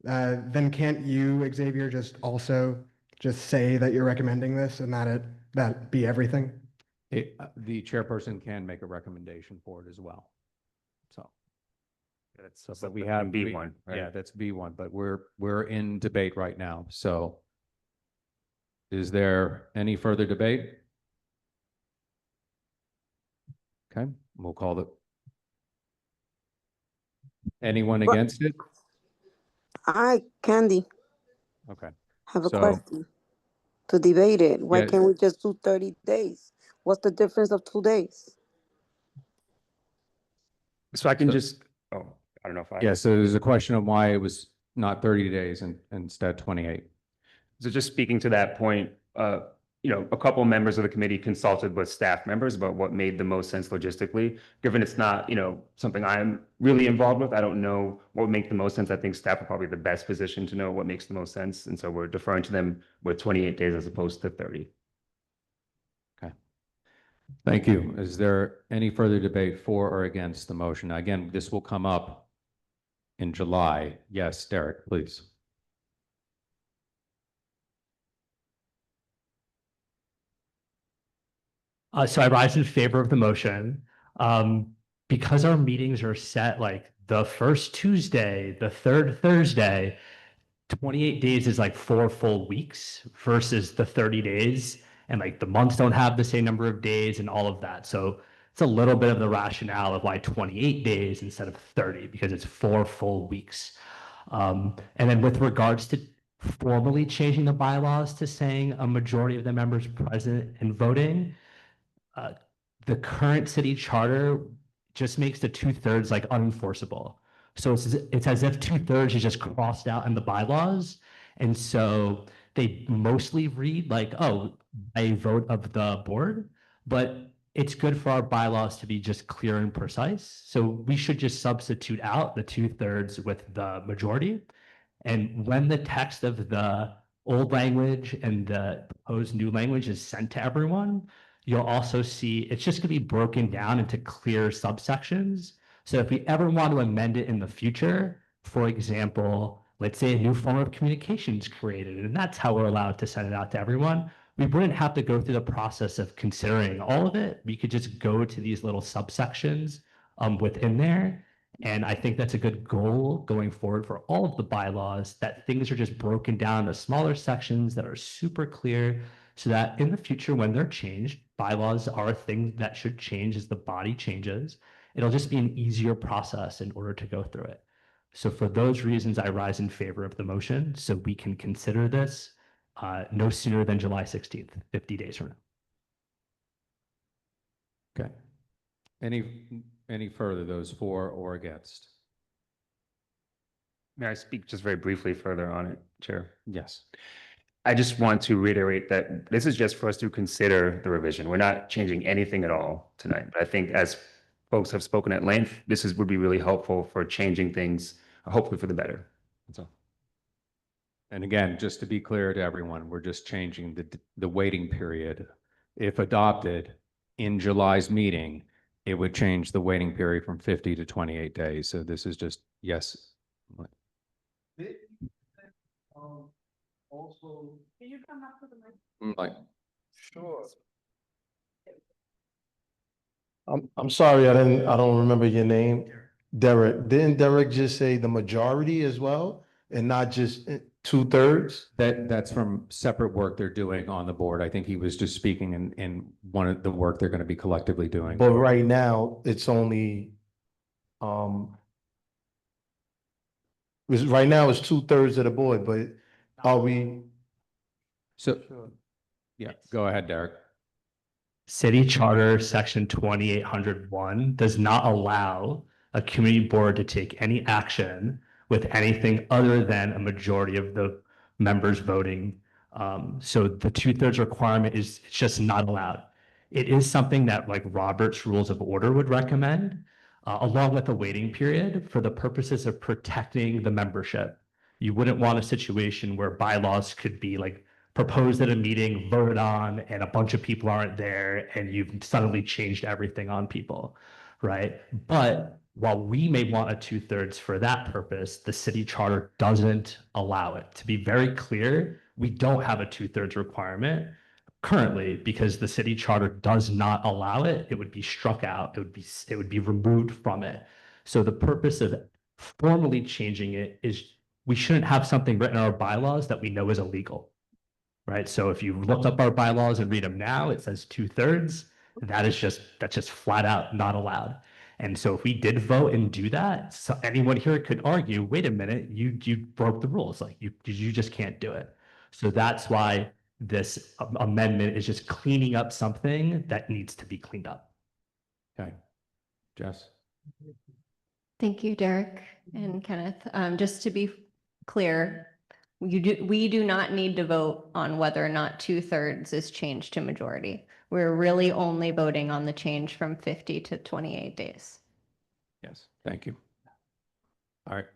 then can't you, Xavier, just say that you're recommending this and that be everything? The chairperson can make a recommendation for it as well. So. So we have B1, right? Yeah, that's B1, but we're in debate right now. So is there any further debate? Okay, we'll call it. Anyone against it? I, Candy, Okay. have a question to debate it. Why can't we just do 30 days? What's the difference of 2 days? So I can just, I don't know if I. Yeah, so there's a question of why it was not 30 days and instead 28. So just speaking to that point, a couple members of the committee consulted with staff members about what made the most sense logistically. Given it's not, something I'm really involved with, I don't know what would make the most sense. I think staff are probably the best position to know what makes the most sense. And so we're deferring to them with 28 days as opposed to 30. Okay. Thank you. Is there any further debate for or against the motion? Now, again, this will come up in July. Yes, Derek, please. So I rise in favor of the motion. Because our meetings are set like the first Tuesday, the third Thursday, 28 days is like 4 full weeks versus the 30 days. And like the months don't have the same number of days and all of that. So it's a little bit of the rationale of why 28 days instead of 30, because it's 4 full weeks. And then with regards to formally changing the bylaws to saying a majority of the members present and voting, the current city charter just makes the 2/3 like unenforceable. So it's as if 2/3 is just crossed out in the bylaws. And so they mostly read like, oh, a vote of the board, but it's good for our bylaws to be just clear and precise. So we should just substitute out the 2/3 with the majority. And when the text of the old language and the proposed new language is sent to everyone, you'll also see it's just going to be broken down into clear subsections. So if we ever want to amend it in the future, for example, let's say a new form of communication is created, and that's how we're allowed to send it out to everyone, we wouldn't have to go through the process of considering all of it. We could just go to these little subsections within there. And I think that's a good goal going forward for all of the bylaws, that things are just broken down into smaller sections that are super clear, so that in the future, when they're changed, bylaws are a thing that should change as the body changes. It'll just be an easier process in order to go through it. So for those reasons, I rise in favor of the motion, so we can consider this no sooner than July 16th, 50 days from now. Okay. Any further, those for or against? May I speak just very briefly further on it, Chair? Yes. I just want to reiterate that this is just for us to consider the revision. We're not changing anything at all tonight. But I think as folks have spoken at length, would be really helpful for changing things, hopefully for the better. That's all. And again, just to be clear to everyone, we're just changing the waiting period. If adopted in July's meeting, it would change the waiting period from 50 to 28 days. So this is just, yes. Also. Can you come up to the mic? Like, Sure. I'm sorry, I don't remember your name. Derek. Didn't Derek just say the majority as well and not just 2/3? that's from separate work they're doing on the board. I think he was just speaking in one of the work they're going to be collectively doing. But right now, it's only, right now it's 2/3 of the board, but are we? So, yeah, go ahead, Derek. City Charter Section 2801 does not allow a community board to take any action with anything other than a majority of the members voting. So the 2/3 requirement is it's just not allowed. It is something that like Robert's Rules of Order would recommend, along with a waiting period for the purposes of protecting the membership. You wouldn't want a situation where bylaws could be like proposed at a meeting, voted on, and a bunch of people aren't there, and you've suddenly changed everything on people, right? But while we may want a 2/3 for that purpose, the city charter doesn't allow it. To be very clear, we don't have a 2/3 requirement currently because the city charter does not allow it. It would be struck out. It would be removed from it. So the purpose of formally changing it is we shouldn't have something written in our bylaws that we know is illegal. Right. So if you look up our bylaws and read them now, it says 2/3. That's just flat out not allowed. And so if we did vote and do that, so anyone here could argue, wait a minute, you broke the rules. Like you just can't do it. So that's why this amendment is just cleaning up something that needs to be cleaned up. Okay. Jess? Thank you, Derek and Kenneth. Just to be clear, we do not need to vote on whether or not 2/3 is changed to majority. We're really only voting on the change from 50 to 28 days. Yes, thank you. All right.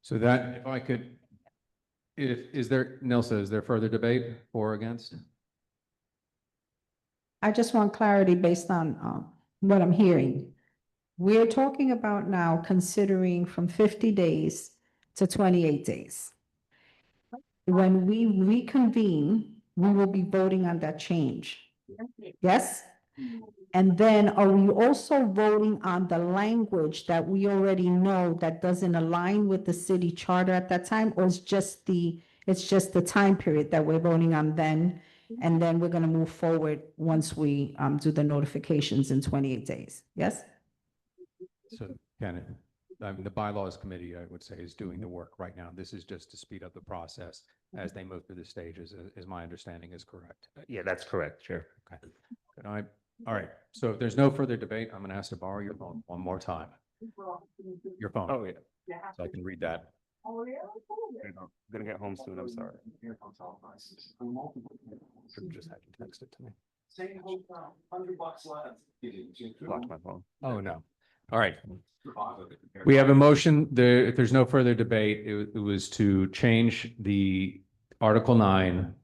So that, if I could, Nilsa, is there further debate for or against? I just want clarity based on what I'm hearing. We're talking about now considering from 50 days to 28 days. When we reconvene, we will be voting on that change. Yes? And then are we also voting on the language that we already know that doesn't align with the city charter at that time? Or it's just the time period that we're voting on then? And then we're gonna move forward once we do the notifications in 28 days, yes? So, Kenneth, the bylaws committee, I would say, is doing the work right now. This is just to speed up the process as they move through the stages, is my understanding is correct. Yeah, that's correct, Chair. Okay. All right. So if there's no further debate, I'm going to ask to borrow your phone one more time. Your phone. Oh, yeah. So I can read that. I'm gonna get home soon, I'm sorry. Just had to text it to me. $100 left. Locked my phone. Oh, no. All right. We have a motion. If there's no further debate, it was to change the Article 9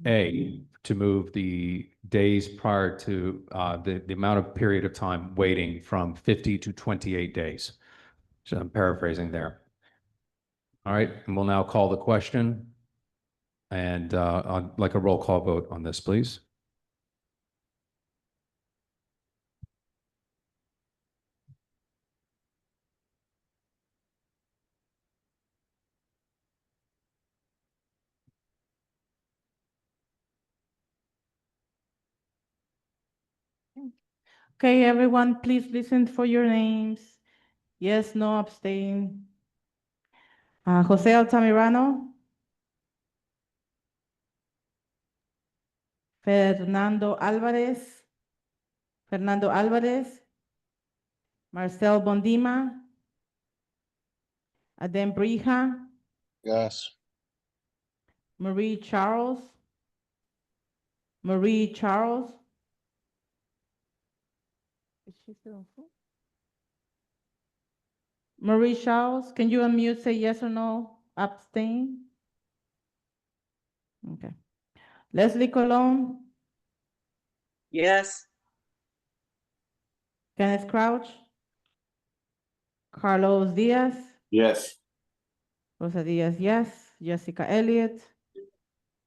A to move the days prior to the amount of period of time waiting from 50 to 28 days. So I'm paraphrasing there. All right, and we'll now call the question. And I'd like a roll call vote on this, please. Okay, everyone, please listen for your names. Yes, no, abstain. Jose Altamirano. Fernando Álvarez. Fernando Álvarez. Marcel Bondima. Adem Brija. Yes. Marie Charles. Marie Charles. Is she still on phone? Marie Charles, can you unmute, say yes or no? Abstain? Okay. Leslie Colon. Yes. Kenneth Crouch. Carlos Diaz. Yes. Rosa Diaz, yes. Jessica Elliott.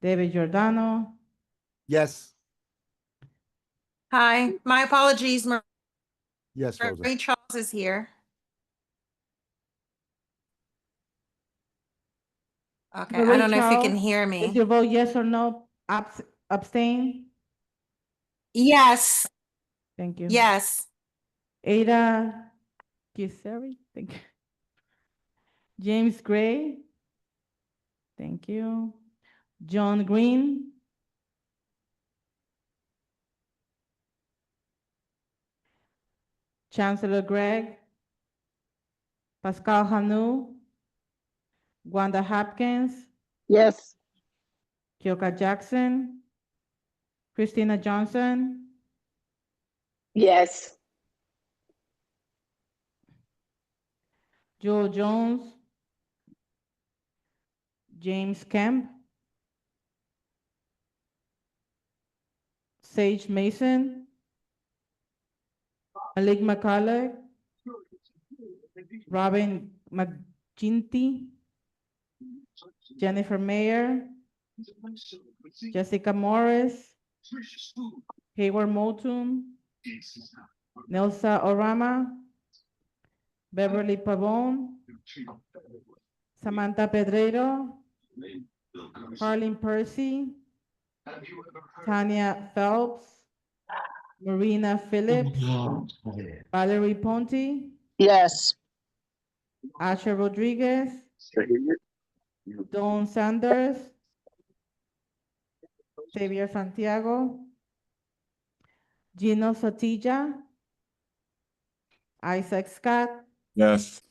David Giordano. Yes. Hi, my apologies. Yes, Rosa. Marie Charles is here. Okay, I Marie don't know if you can Charles, hear Is me. your vote yes or no? Abstain? Yes, Thank you. yes. Ada Kiseri, thank you. James Gray. Thank you. John Green. Chancellor Gregg. Pascal Hanou. Wanda Hopkins. Yes. Kyoka Jackson. Christina Johnson. Yes. Joel Jones. James Kemp. Sage Mason. Malik McCullough. Robin McGinty. Jennifer Mayer. Jessica Morris. Hayward Moulton. Nelsa Orama. Beverly Pavone. Samantha Pedreiro. Harleen Percy. Tanya Phelps. Marina Phillips. Valerie Ponte. Yes. Asher Rodriguez. Dawn Sanders. Xavier Santiago. Gino Sotilla. Isaac Scott. Yes.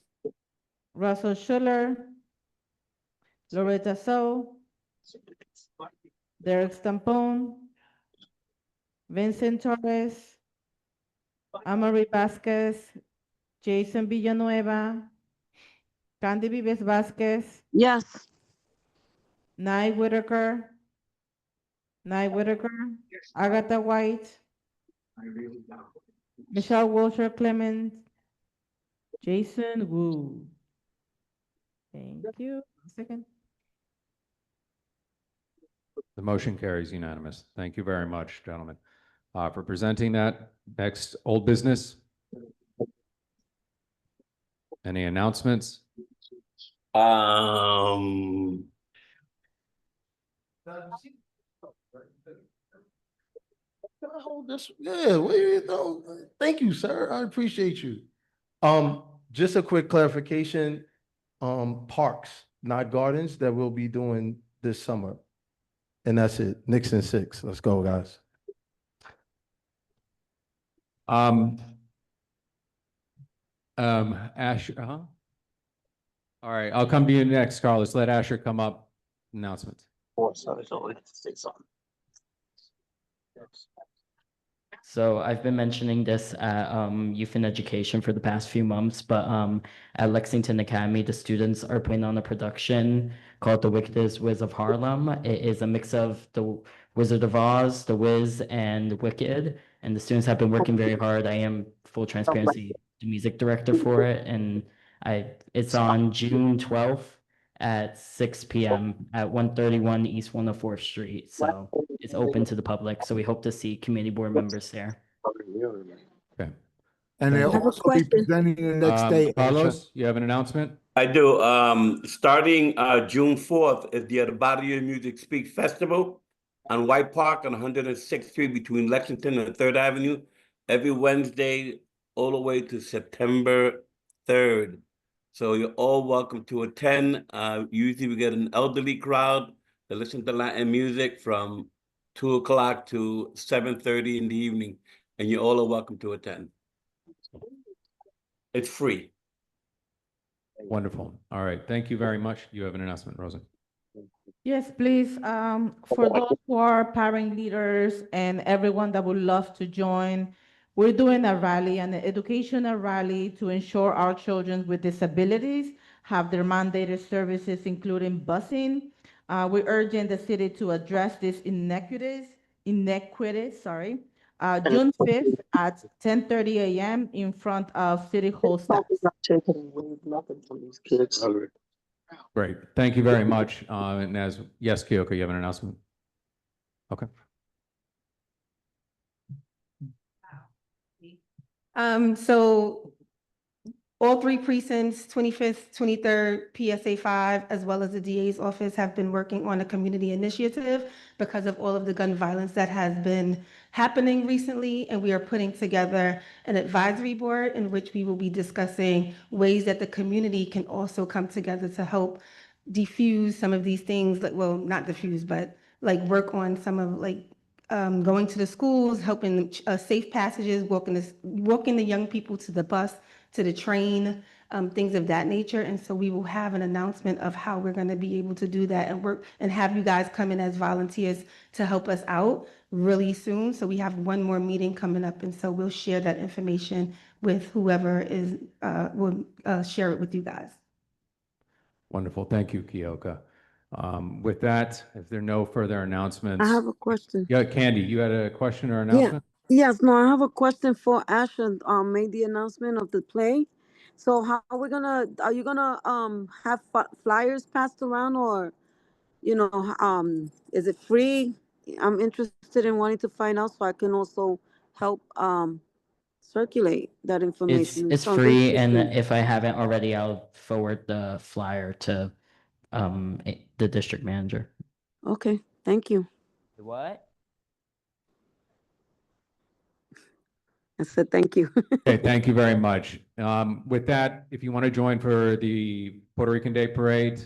Russell Schuller. Loretta So. Derek Stampone. Vincent Torres. Amory Vasquez. Jason Villanueva. Candy Vives Vasquez. Yes. Nye Whitaker. Nye Whitaker. Agatha White. Michelle Wilshire Clemens. Jason Wu. Thank you. Second. The motion carries unanimous. Thank you very much, gentlemen, for presenting that. Next, old business. Any announcements? Can I hold this? Yeah, thank you, sir. I appreciate you. Just a quick clarification, parks, not gardens, that we'll be doing this summer. And that's it. Nixon 6. Let's go, guys. Asher, All right, I'll come to you next, Carlos. Let Asher come up. Announcements. So I've been mentioning this at Youth and Education for the past few months, but at Lexington Academy, the students are putting on a production called The Wickedest Wiz of Harlem. It is a mix of The Wizard of Oz, The Wiz, and Wicked, and the students have been working very hard. I am, full transparency, the music director for it, and it's on June 12th at 6 p.m. at 131 East 104th Street. So it's open to the public. So we hope to see community board members there. Okay. And they'll also be presenting the next day. Carlos, you have an announcement? I do. Starting June 4th is the Body of Music Speak Festival on White Park on 106th Street between Lexington and 3rd Avenue. every Wednesday all the way to September 3rd. So you're all welcome to attend. Usually we get an elderly crowd that listen to Latin music from 2 o'clock to 7:30 in the evening, and you all are welcome to attend. It's free. Wonderful. All right. Thank you very much. You have an announcement, Rosa. Yes, please. For those who are parent leaders and everyone that would love to join, we're doing a rally, an educational rally to ensure our children with disabilities have their mandated services, including busing. We're urging the city to address these inequities, June 5th at 10:30 a.m. in front of City Hall steps. Great. Thank you very much. And yes, Kyoko, you have an announcement? Okay. So all three precincts, 25th, 23rd, PSA 5, as well as the DA's office have been working on a community initiative because of all of the gun violence that has been happening recently. And we are putting together an advisory board in which we will be discussing ways that the community can also come together to help diffuse some of these things, like, well, not diffuse, but like work on some of going to the schools, helping safe passages, walking the young people to the bus, to the train, things of that nature. And so we will have an announcement of how we're going to be able to do that and work and have you guys come in as volunteers to help us out really soon. So we have one more meeting coming up, and so we'll share that information with whoever is will share it with you guys. Wonderful. Thank you, Kyoko. With that, if there are no further announcements. I have a question. Yeah, Candy, you had a question or Yeah. announcement? Yes, no, I have a question for Asher, made the announcement of the play. So how are we gonna, are you gonna, have flyers passed around, or, is it free? I'm interested in wanting to find out so I can also help, circulate that information. It's Sounds free, and interesting. if I haven't already, I'll forward the flyer to the district manager. Okay, thank you. What? I said thank you. Okay, thank you very much. With that, if you want to join for the Puerto Rican Day Parade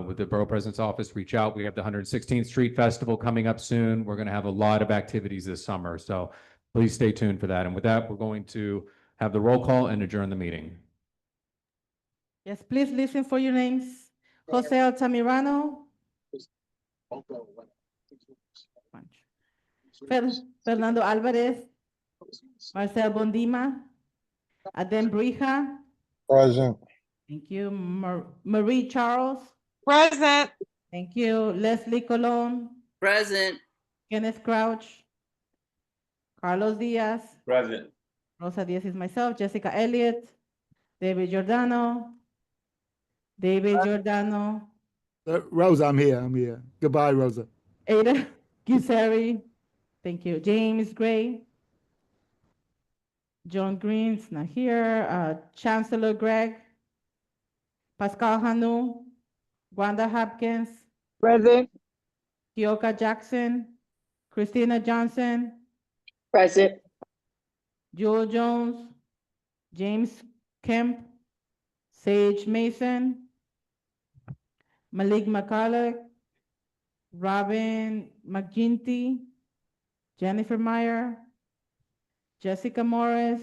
with the Borough President's Office, reach out. We have the 116th Street Festival coming up soon. We're going to have a lot of activities this summer, so please stay tuned for that. And with that, we're going to have the roll call and adjourn the meeting. Yes, please listen for your names. Jose Altamirano. Fernando Alvarez. Marcel Bondima. Adem Brija. Present. Thank you. Marie Charles. Present. Thank you. Leslie Colon. Present. Kenneth Crouch. Carlos Diaz. Present. Rosa Diaz is myself. Jessica Elliott. David Giordano. Rosa, I'm here. Goodbye, Rosa. Ada Giseri. Thank you. James Gray. John Green's not here. Chancellor Greg. Pascal Hanu. Wanda Hopkins. Present. Kioka Jackson. Christina Johnson. Present. Joel Jones. James Kemp. Sage Mason. Malik McCulloch. Robin McGinty. Jennifer Meyer. Jessica Morris.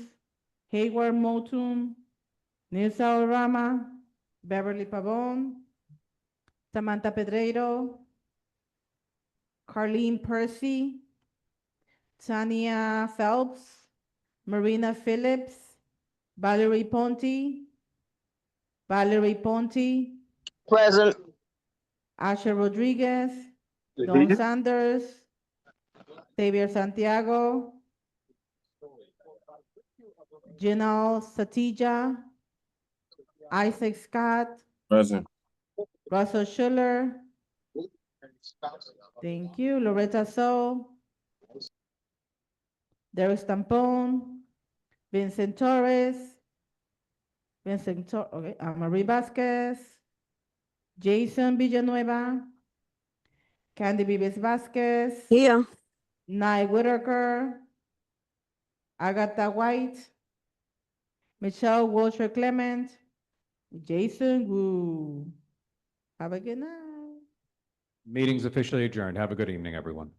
Hayward Motum. Nilsa Orama. Beverly Pavon. Samantha Pedreiro. Carlene Percy. Tania Phelps. Marina Phillips. Valerie Ponte. Present. Asher Rodriguez. Don Sanders. Xavier Santiago. Janelle Satija. Isaac Scott. Present. Russell Schuller. Thank you. Loretta So. Derek Stampone. Vincent Torres. Marie Vasquez. Jason Villanueva. Candy Vives Vasquez. Here. Nye Whitaker. Agatha White, Michelle Walter Clement, Jason Wu. Have a good night. Meeting's officially adjourned. Have a good evening, everyone.